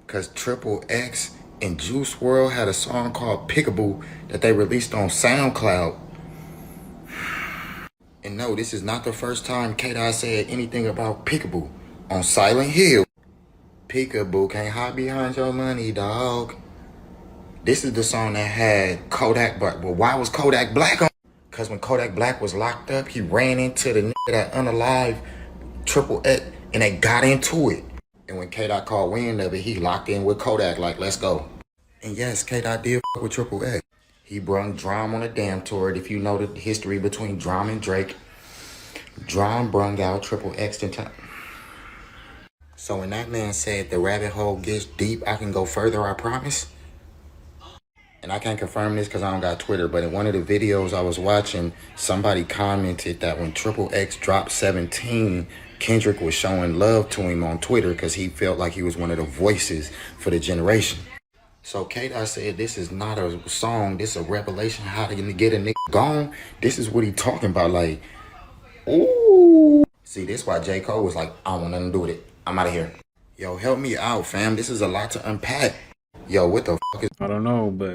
Because Triple X and Juice WRLD had a song called Peekaboo that they released on SoundCloud. And no, this is not the first time K-Dot said anything about Peekaboo. On Silent Hill, Peekaboo can't hide behind your money, dog. This is the song that had Kodak Black. But why was Kodak Black on? Because when Kodak Black was locked up, he ran into the nigga that unalived Triple X, and they got into it. And when K-Dot caught wind of it, he locked in with Kodak, like, let's go. And yes, K-Dot did fuck with Triple X. He brung Drum on a damn tour. If you know the history between Drum and Drake, Drum brung out Triple X in time. So when that man said the rabbit hole gets deep, I can go further, I promise. And I can't confirm this because I don't got Twitter, but in one of the videos I was watching, somebody commented that when Triple X dropped 17, Kendrick was showing love to him on Twitter because he felt like he was one of the voices for the generation. So K-Dot said this is not a song, this is a revelation how to get a nigga gone. This is what he talking about, like, ooh. See, this is why J. Cole was like, I don't want nothing to do with it. I'm out of here. Yo, help me out, fam. This is a lot to unpack. Yo, what the fuck is... I don't know, but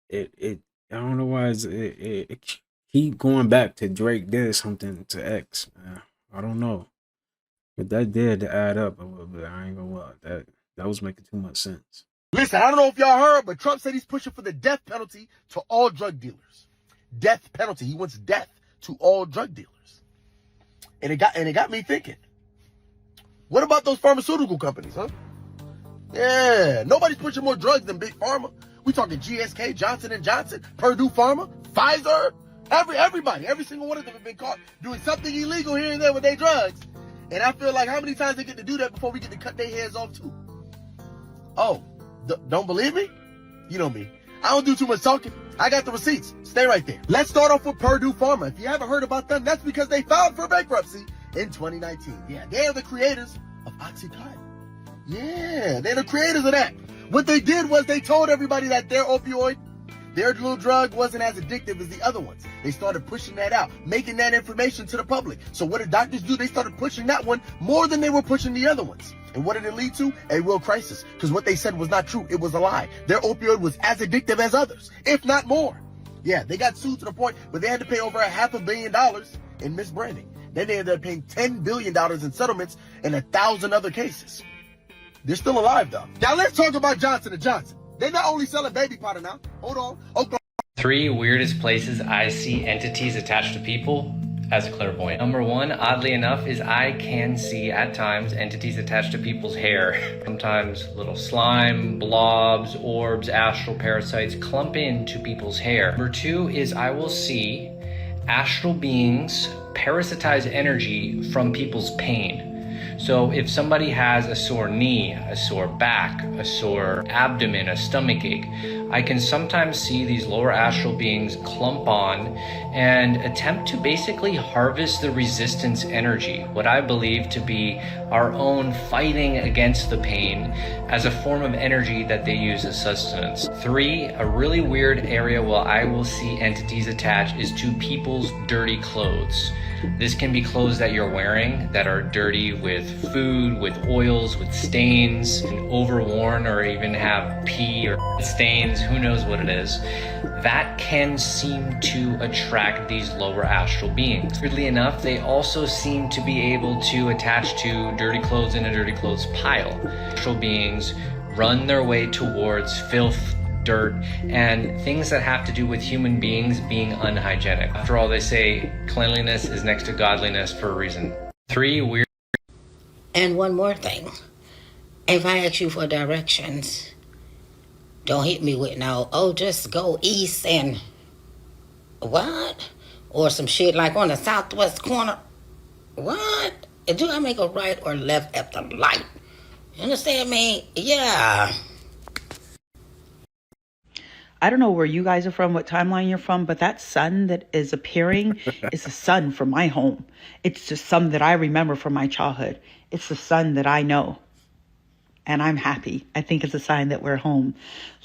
it I don't know why it keep going back to Drake did something to X, man. I don't know. But that did add up a little bit. I ain't gonna lie. That was making too much sense. Listen, I don't know if y'all heard, but Trump said he's pushing for the death penalty to all drug dealers. Death penalty. He wants death to all drug dealers. And it got me thinking. What about those pharmaceutical companies, huh? Yeah, nobody's pushing more drugs than Big Pharma. We talking GSK, Johnson & Johnson, Purdue Pharma, Pfizer, everybody. Every single one of them have been caught doing something illegal here and there with their drugs. And I feel like how many times they get to do that before we get to cut their heads off too? Oh, don't believe me? You know me. I don't do too much talking. I got the receipts. Stay right there. Let's start off with Purdue Pharma. If you haven't heard about them, that's because they filed for bankruptcy in 2019. Yeah, they are the creators of OxyContin. Yeah, they're the creators of that. What they did was they told everybody that their little drug wasn't as addictive as the other ones. They started pushing that out, making that information to the public. So what did doctors do? They started pushing that one more than they were pushing the other ones. And what did it lead to? A real crisis. Because what they said was not true. It was a lie. Their opioid was as addictive as others, if not more. Yeah, they got sued to the point where they had to pay over $500 million in misbranding. Then they ended up paying $10 billion in settlements and 1,000 other cases. They're still alive, though. Now let's talk about Johnson & Johnson. They're not only selling baby powder now. Hold on. Oklahoma. 3 weirdest places I see entities attached to people. as a clairvoyant. Number one, oddly enough, is I can see at times entities attached to people's hair. Sometimes little slime, blobs, orbs, astral parasites clump into people's hair. Number two is I will see astral beings parasitize energy from people's pain. So if somebody has a sore knee, a sore back, a sore abdomen, a stomach ache, I can sometimes see these lower astral beings clump on and attempt to basically harvest the resistance energy, what I believe to be our own fighting against the pain as a form of energy that they use as sustenance. Three, a really weird area where I will see entities attached is to people's dirty clothes. This can be clothes that you're wearing that are dirty with food, with oils, with stains, overworn, or even have pee or stains, who knows what it is. That can seem to attract these lower astral beings. Weirdly enough, they also seem to be able to attach to dirty clothes in a dirty clothes pile. Astral beings run their way towards filth, dirt, and things that have to do with human beings being unhygienic. After all, they say cleanliness is next to godliness for a reason. Three, weird. And one more thing. If I ask you for directions, don't hit me with no, oh, just go east and what? Or some shit like on the southwest corner. What? Do I make a right or left at the light? You understand me? Yeah. I don't know where you guys are from, what timeline you're from, but that sun that is appearing is a sun from my home. It's just some that I remember from my childhood. It's the sun that I know. And I'm happy. I think it's a sign that we're home.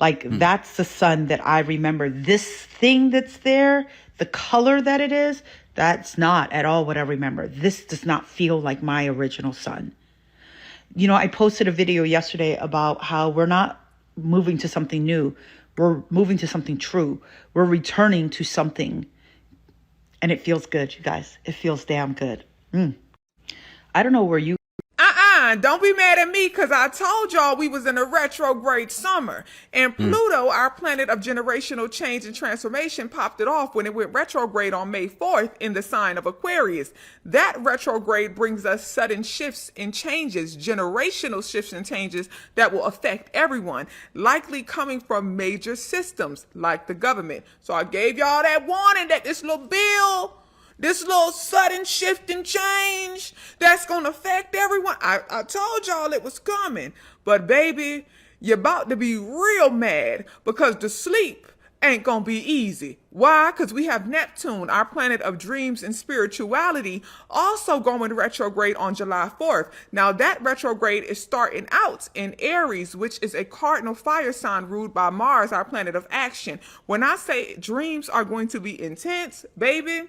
Like, that's the sun that I remember. This thing that's there, the color that it is, that's not at all what I remember. This does not feel like my original sun. You know, I posted a video yesterday about how we're not moving to something new. We're moving to something true. We're returning to something. And it feels good, you guys. It feels damn good. I don't know where you... Don't be mad at me because I told y'all we was in a retrograde summer. And Pluto, our planet of generational change and transformation, popped it off when it went retrograde on May 4th in the sign of Aquarius. That retrograde brings us sudden shifts and changes, generational shifts and changes that will affect everyone, likely coming from major systems like the government. So I gave y'all that warning that this little bill, this little sudden shift and change that's going to affect everyone. I told y'all it was coming. But baby, you're about to be real mad because the sleep ain't going to be easy. Why? Because we have Neptune, our planet of dreams and spirituality, also going retrograde on July 4th. Now that retrograde is starting out in Aries, which is a cardinal fire sign ruled by Mars, our planet of action. When I say dreams are going to be intense, baby,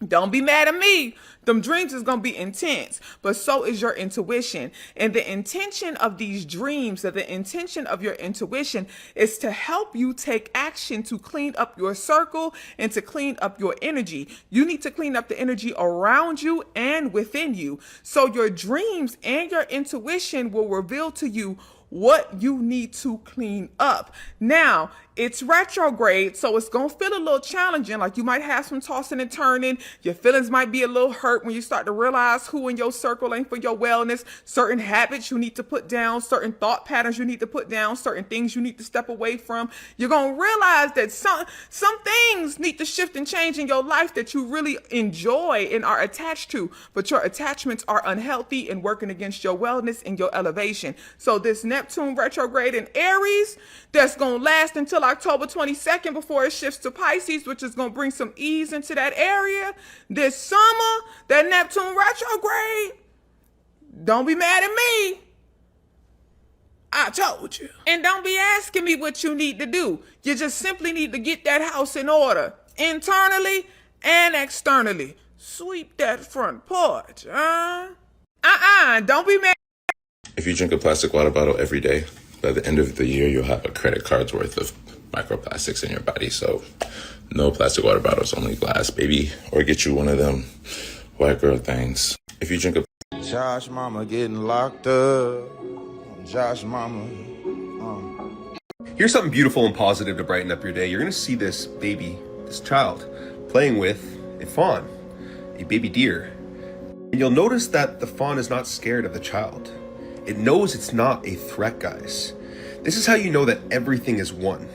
don't be mad at me. Them dreams is going to be intense, but so is your intuition. And the intention of these dreams, the intention of your intuition is to help you take action to clean up your circle and to clean up your energy. You need to clean up the energy around you and within you. So your dreams and your intuition will reveal to you what you need to clean up. Now, it's retrograde, so it's going to feel a little challenging. Like you might have some tossing and turning. Your feelings might be a little hurt when you start to realize who in your circle ain't for your wellness. Certain habits you need to put down, certain thought patterns you need to put down, certain things you need to step away from. You're going to realize that some things need to shift and change in your life that you really enjoy and are attached to, but your attachments are unhealthy and working against your wellness and your elevation. So this Neptune retrograde in Aries, that's going to last until October 22nd before it shifts to Pisces, which is going to bring some ease into that area. This summer, that Neptune retrograde, don't be mad at me. I told you. And don't be asking me what you need to do. You just simply need to get that house in order, internally and externally. Sweep that front porch, don't be mad. If you drink a plastic water bottle every day, by the end of the year, you'll have a credit card's worth of microplastics in your body. So no plastic water bottles, only glass, baby. Or get you one of them white girl things. If you drink a... Josh mama getting locked up. Josh mama. Here's something beautiful and positive to brighten up your day. You're going to see this baby, this child, playing with a fawn. a baby deer. And you'll notice that the fawn is not scared of the child. It knows it's not a threat, guys. This is how you know that everything is one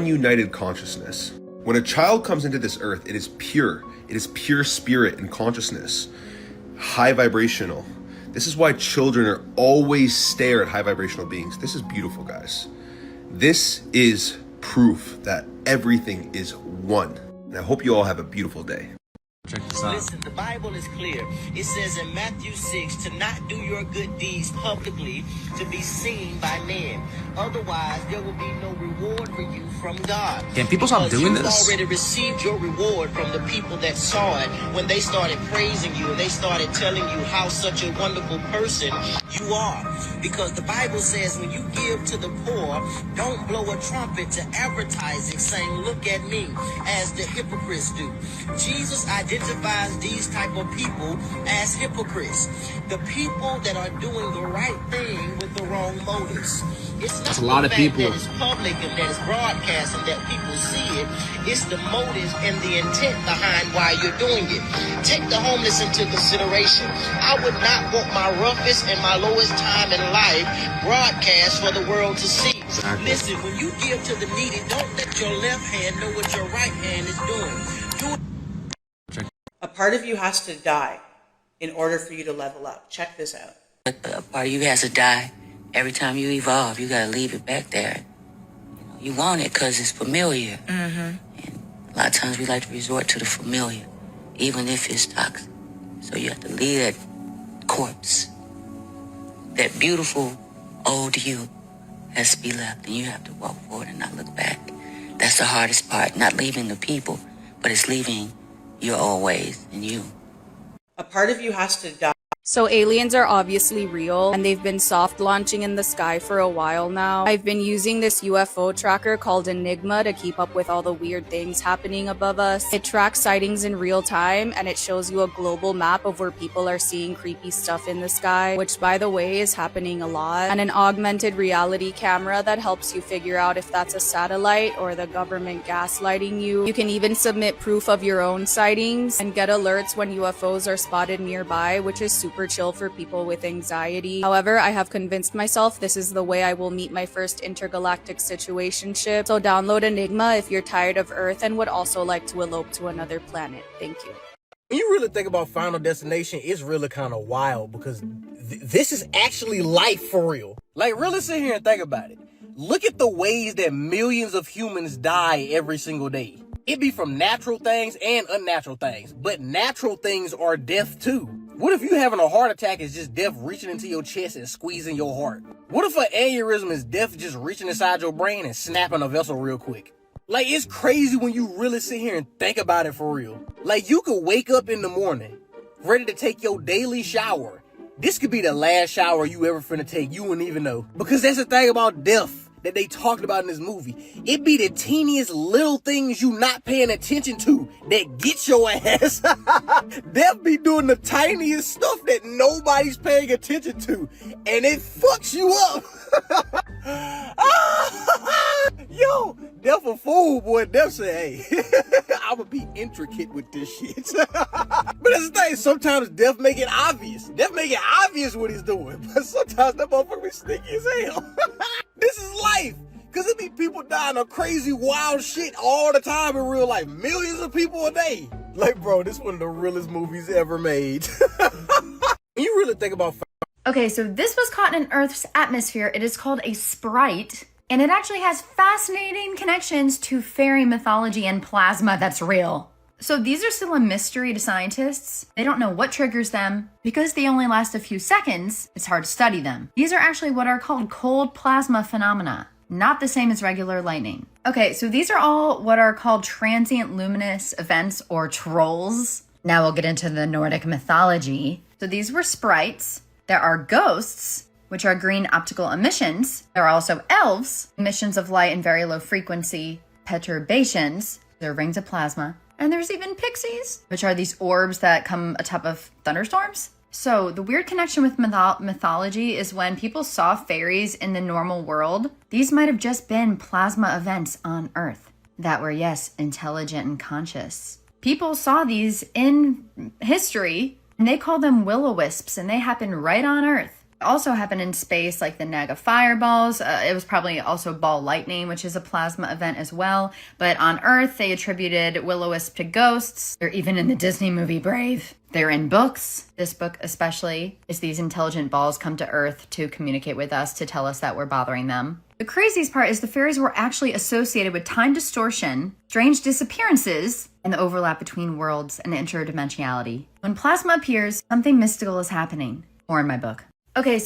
united consciousness. When a child comes into this earth, it is pure. It is pure spirit and consciousness. High vibrational. This is why children are always stare at high vibrational beings. This is beautiful, guys. This is proof that everything is one. And I hope you all have a beautiful day. Check this out. Listen, the Bible is clear. It says in Matthew 6 to not do your good deeds publicly to be seen by men. Otherwise, there will be no reward for you from God. Can people stop doing this? this? You've already received your reward from the people that saw it when they started praising you and they started telling you how such a wonderful person you are. Because the Bible says when you give to the poor, don't blow a trumpet to advertising saying, look at me, as the hypocrites do. Jesus identifies these type of people as hypocrites. The people that are doing the right thing with the wrong motives. It's not That's a lot the of fact people. that it's public and that it's broadcast and that people see it. It's the motives and the intent behind why you're doing it. Take the homeless into consideration. I would not want my roughest and my lowest time in life broadcast for the world to see. Exactly. Listen, when you give to the needy, don't let your left hand know what your right hand is doing. Do it. A part of you has to die in order for you to level up. Check this out. A part of you has to die. Every time you evolve, you gotta leave it back there. You want it because it's familiar. And a lot of times we like to resort to the familiar, even if it's toxic. So you have to leave that corpse. That beautiful old you has to be left, and you have to walk forward and not look back. That's the hardest part, not leaving the people, but it's leaving your old ways and you. A part of you has to die. So aliens are obviously real, and they've been soft launching in the sky for a while now. I've been using this UFO tracker called Enigma to keep up with all the weird things happening above us. It tracks sightings in real time, and it shows you a global map of where people are seeing creepy stuff in the sky, which by the way is happening a lot, and an augmented reality camera that helps you figure out if that's a satellite or the government gaslighting you. You can even submit proof of your own sightings and get alerts when UFOs are spotted nearby, which is super chill for people with anxiety. However, I have convinced myself this is the way I will meet my first intergalactic situationship. So download Enigma if you're tired of Earth and would also like to elope to another planet. Thank you. When you really think about Final Destination, it's really kind of wild because this is actually life for real. Like, really sit here and think about it. Look at the ways that millions of humans die every single day. It be from natural things and unnatural things, but natural things are death too. What if you having a heart attack is just death reaching into your chest and squeezing your heart? What if an aneurysm is death just reaching inside your brain and snapping a vessel real quick? Like, it's crazy when you really sit here and think about it for real. Like, you could wake up in the morning, ready to take your daily shower. This could be the last shower you ever finna take, you wouldn't even know. Because that's the thing about death that they talked about in this movie. It be the teeniest little things you not paying attention to that get your ass. They'll be doing the tiniest stuff that nobody's paying attention to, and it fucks you up. Yo, Death a fool, boy. Death say, hey, I'ma be intricate with this shit. But that's the thing, sometimes Death make it obvious. Death make it obvious what he's doing, but sometimes that motherfucker be sneaky as hell. This is life. Cause it be people dying of crazy wild shit all the time in real life. Millions of people a day. Like, bro, this is one of the realest movies ever made. You really think about... Okay, so this was caught in Earth's atmosphere. It is called a sprite, and it actually has fascinating connections to fairy mythology and plasma that's real. So these are still a mystery to scientists. They don't know what triggers them. Because they only last a few seconds, it's hard to study them. These are actually what are called cold plasma phenomena, not the same as regular lightning. Okay, so these are all what are called transient luminous events or trolls. Now we'll get into the Nordic mythology. So these were sprites. There are ghosts, which are green optical emissions. There are also elves, emissions of light in very low frequency perturbations. They're rings of plasma. And there's even pixies, which are these orbs that come atop of thunderstorms. So the weird connection with mythology is when people saw fairies in the normal world, these might have just been plasma events on Earth that were, yes, intelligent and conscious. People saw these in history, and they call them will-o-wisps, and they happen right on Earth. Also happen in space, like the Naga fireballs. It was probably also ball lightning, which is a plasma event as well. But on Earth, they attributed will-o-wisp to ghosts. They're even in the Disney movie Brave. They're in books. This book especially is these intelligent balls come to Earth to communicate with us, to tell us that we're bothering them. The craziest part is the fairies were actually associated with time distortion, strange disappearances, and the overlap between worlds and interdimensionality. When plasma appears, something mystical is happening. More in my book. Okay,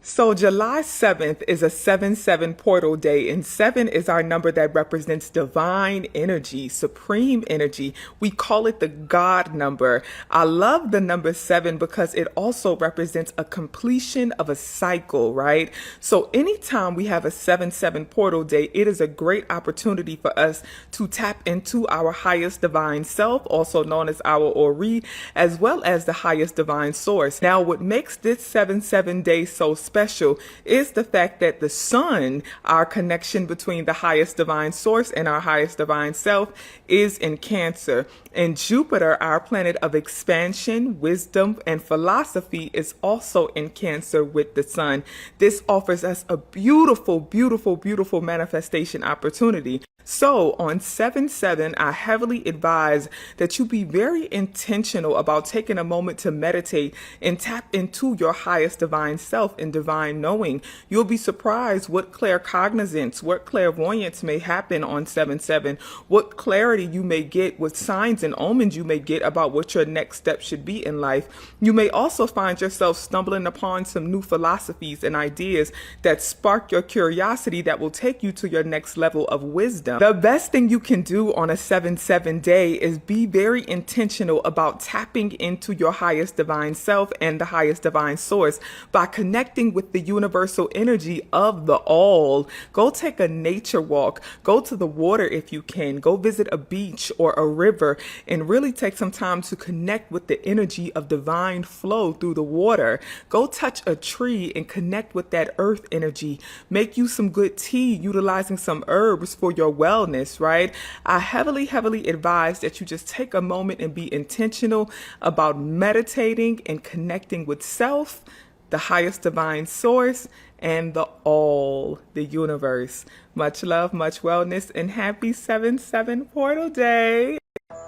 so July 7th is a 7/7 portal day, and 7 is our number that represents divine energy, supreme energy. We call it the Gawd number. I love the number 7 because it also represents a completion of a cycle, right? So anytime we have a 7/7 portal day, it is a great opportunity for us to tap into our highest divine self, also known as our Ori, as well as the highest divine source. Now, what makes this 7/7 day so special is the fact that the sun, our connection between the highest divine source and our highest divine self, is in Cancer. And Jupiter, our planet of expansion, wisdom, and philosophy, is also in Cancer with the sun. This offers us a beautiful, beautiful, beautiful manifestation opportunity. So on 7/7, I heavily advise that you be very intentional about taking a moment to meditate and tap into your highest divine self and divine knowing. You'll be surprised what claircognizance, what clairvoyance may happen on 7/7, what clarity you may get, what signs and omens you may get about what your next step should be in life. You may also find yourself stumbling upon some new philosophies and ideas that spark your curiosity that will take you to your next level of wisdom. The best thing you can do on a 7/7 day is be very intentional about tapping into your highest divine self and the highest divine source by connecting with the universal energy of the all. Go take a nature walk. Go to the water if you can. Go visit a beach or a river and really take some time to connect with the energy of divine flow through the water. Go touch a tree and connect with that earth energy. Make you some good tea utilizing some herbs for your wellness, right? I heavily, heavily advise that you just take a moment and be intentional about meditating and connecting with self, the highest divine source, and the all, the universe. Much love, much wellness, and happy 7/7 portal day.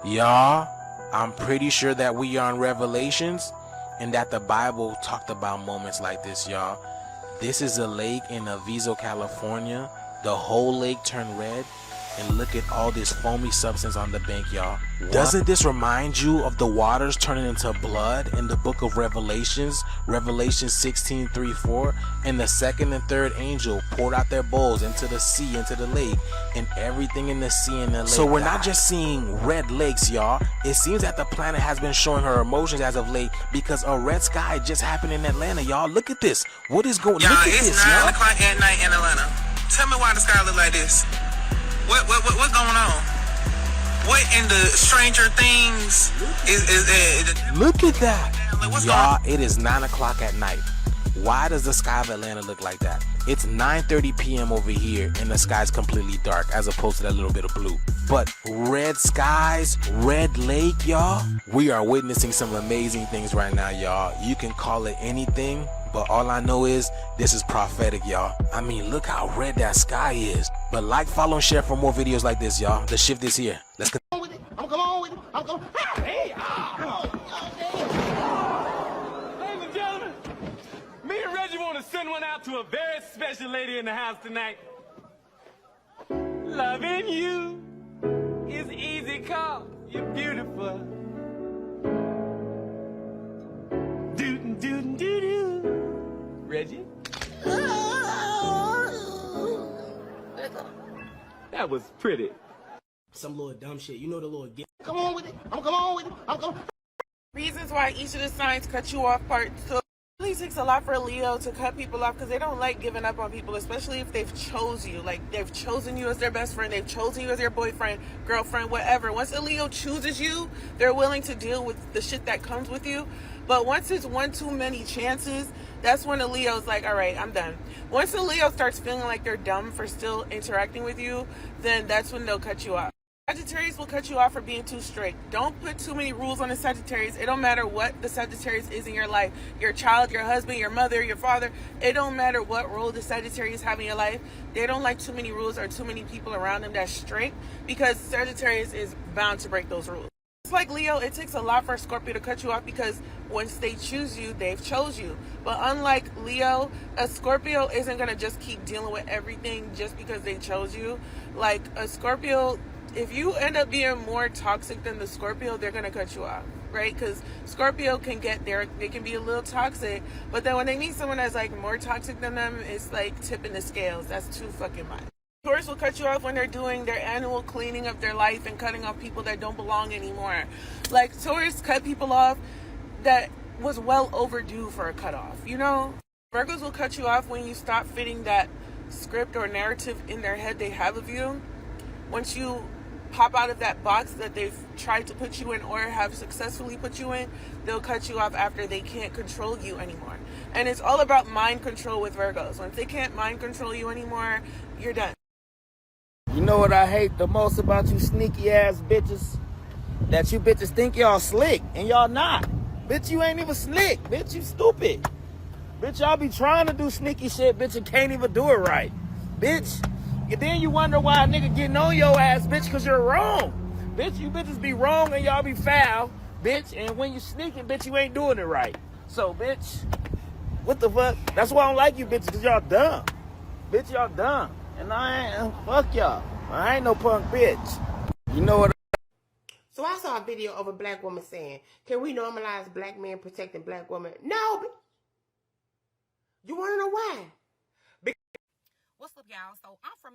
Y'all, I'm pretty sure that we are in Revelations and that the Bible talked about moments like this, y'all. This is a lake in Aviso, California. The whole lake turned red, and look at all this foamy substance on the bank, y'all. Doesn't this remind you of the waters turning into blood in the book of Revelations, Revelation 16:3-4? And the second and third angel poured out their bowls into the sea, into the lake, and everything in the sea and the lake. So we're not just seeing red lakes, y'all. It seems that the planet has been showing her emotions as of late because a red sky just happened in Atlanta, y'all. Look at this. What is going on? Look at it's this, 9 y'all. o'clock at night in Atlanta. Tell me why the sky look like this. What's going on? What in the Stranger Things is Look at that. Y'all, it is 9 o'clock at night. Why does the sky of Atlanta look like that? It's 9:30 p.m. over here and the sky's completely dark as opposed to that little bit of blue. But red skies, red lake, y'all. We are witnessing some amazing things right now, y'all. You can call it anything, but all I know is this is prophetic, y'all. I mean, look how red that sky is. But like, follow, and share for more videos like this, y'all. The shift is here. Let's go. I'm coming on with it. I'm coming. Hey, Ladies and gentlemen, me and Reggie want to send one out to a very special lady in the house tonight. Loving you is easy, cause you're beautiful. Doo doo doo doo. Reggie? That was pretty. Some little dumb shit. You know the little get. Come on with it. I'm coming on with it. I'm coming. Reasons why each of the signs cut you off part 2. It really takes a lot for a Leo to cut people off because they don't like giving up on people, especially if they've chose you. Like, they've chosen you as their best friend. They've chosen you as their boyfriend, girlfriend, whatever. Once a Leo chooses you, they're willing to deal with the shit that comes with you. But once it's one too many chances, that's when a Leo's like, all right, I'm done. Once a Leo starts feeling like they're dumb for still interacting with you, then that's when they'll cut you off. Sagittarius will cut you off for being too strict. Don't put too many rules on the Sagittarius. It don't matter what the Sagittarius is in your life. Your child, your husband, your mother, your father. It don't matter what role the Sagittarius have in your life. They don't like too many rules or too many people around them that's strict, because Sagittarius is bound to break those rules. It's like Leo, it takes a lot for a Scorpio to cut you off, because once they choose you, they've chose you. But unlike Leo, a Scorpio isn't going to just keep dealing with everything just because they chose you. Like a Scorpio, if you end up being more toxic than the Scorpio, they're going to cut you off, right? Because Scorpio can get there, they can be a little toxic, but then when they meet someone that's like more toxic than them, it's like tipping the scales. That's too fucking much. Taurus will cut you off when they're doing their annual cleaning of their life and cutting off people that don't belong anymore. Like Taurus cut people off that was well overdue for a cutoff, you know? Virgos will cut you off when you stop fitting that script or narrative in their head they have of you. Once you pop out of that box that they've tried to put you in or have successfully put you in, they'll cut you off after they can't control you anymore. And it's all about mind control with Virgos. Once they can't mind control you anymore, you're done. You know what I hate the most about you sneaky ass bitches? That you bitches think y'all slick and y'all not. Bitch, you ain't even slick. Bitch, you stupid. Bitch, y'all be trying to do sneaky shit, bitch, and can't even do it right. Bitch. And then you wonder why a nigga getting on your ass, bitch, because you're wrong. Bitch, you bitches be wrong and y'all be foul, bitch. And when you sneaking, bitch, you ain't doing it right. So, bitch, what the fuck? That's why I don't like you bitches, because y'all dumb. Bitch, y'all dumb. And I ain't, fuck y'all. I ain't no punk bitch. You know what? So I saw a video of a black woman saying, can we normalize black men protecting black women? No. You want to know why? What's up, y'all? So I'm from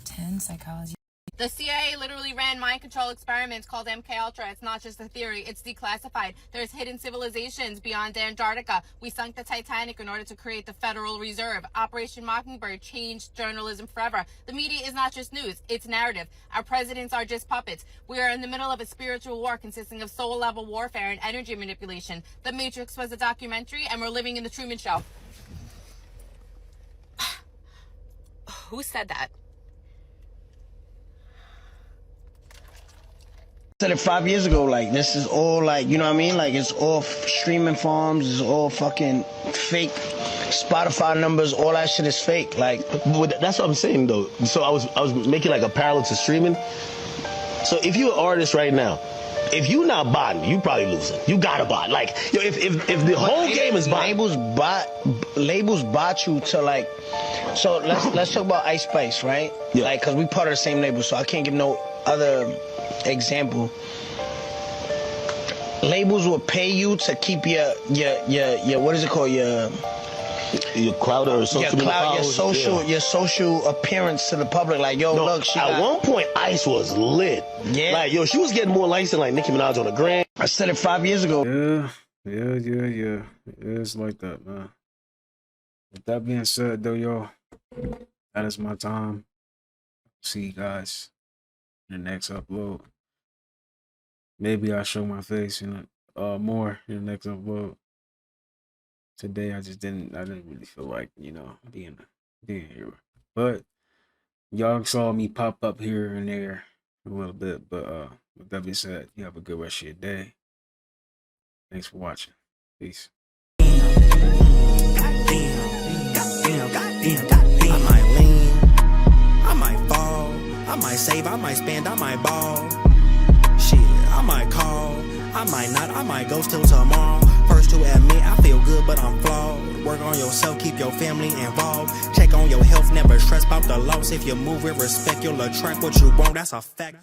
10 psychology. The CIA literally ran mind control experiments called MKUltra. It's not just a theory, it's declassified. There's hidden civilizations beyond Antarctica. We sunk the Titanic in order to create the Federal Reserve. Operation Mockingbird changed journalism forever. The media is not just news, it's narrative. Our presidents are just puppets. We are in the middle of a spiritual war consisting of soul-level warfare and energy manipulation. The Matrix was a documentary, and we're living in the Truman Show. Who said that? I said it 5 years ago, like, this is all, like, you know what I mean? Like, it's all streaming farms, it's all fucking fake Spotify numbers, all that shit is fake, like. That's what I'm saying, though. So I was making, like, a parallel to streaming. So if you're an artist right now, if you not botting, you probably losing. You gotta bot. Like, yo, if the whole game is bot. Labels bot you to, like, so let's talk about Ice Spice, right? Yeah. Like, cause we part of the same label, so I can't give no other example. Labels will pay you to keep your what is it called, your crowd or social media, your social appearance to the public. Like, yo, look, at one point Ice was lit. Yeah, like, yo, she was getting more likes than like Nicki Minaj on the gram. I said it 5 years ago. Yeah. It's like that, man. With that being said, though, y'all, that is my time. See you guys in the next upload. Maybe I'll show my face more in the next upload. Today I didn't really feel like, being here. But y'all saw me pop up here and there a little bit. But with that being said, you have a good rest of your day. Thanks for watching. Peace. I might lean, I might fall, I might save, I might spend, I might ball. Shit, I might call, I might not, I might ghost till tomorrow. First to admit I feel good but I'm flawed. Work on yourself, keep your family involved. Check on your health, never stress about the loss. If you move with respect, you'll attract what you want, that's a fact.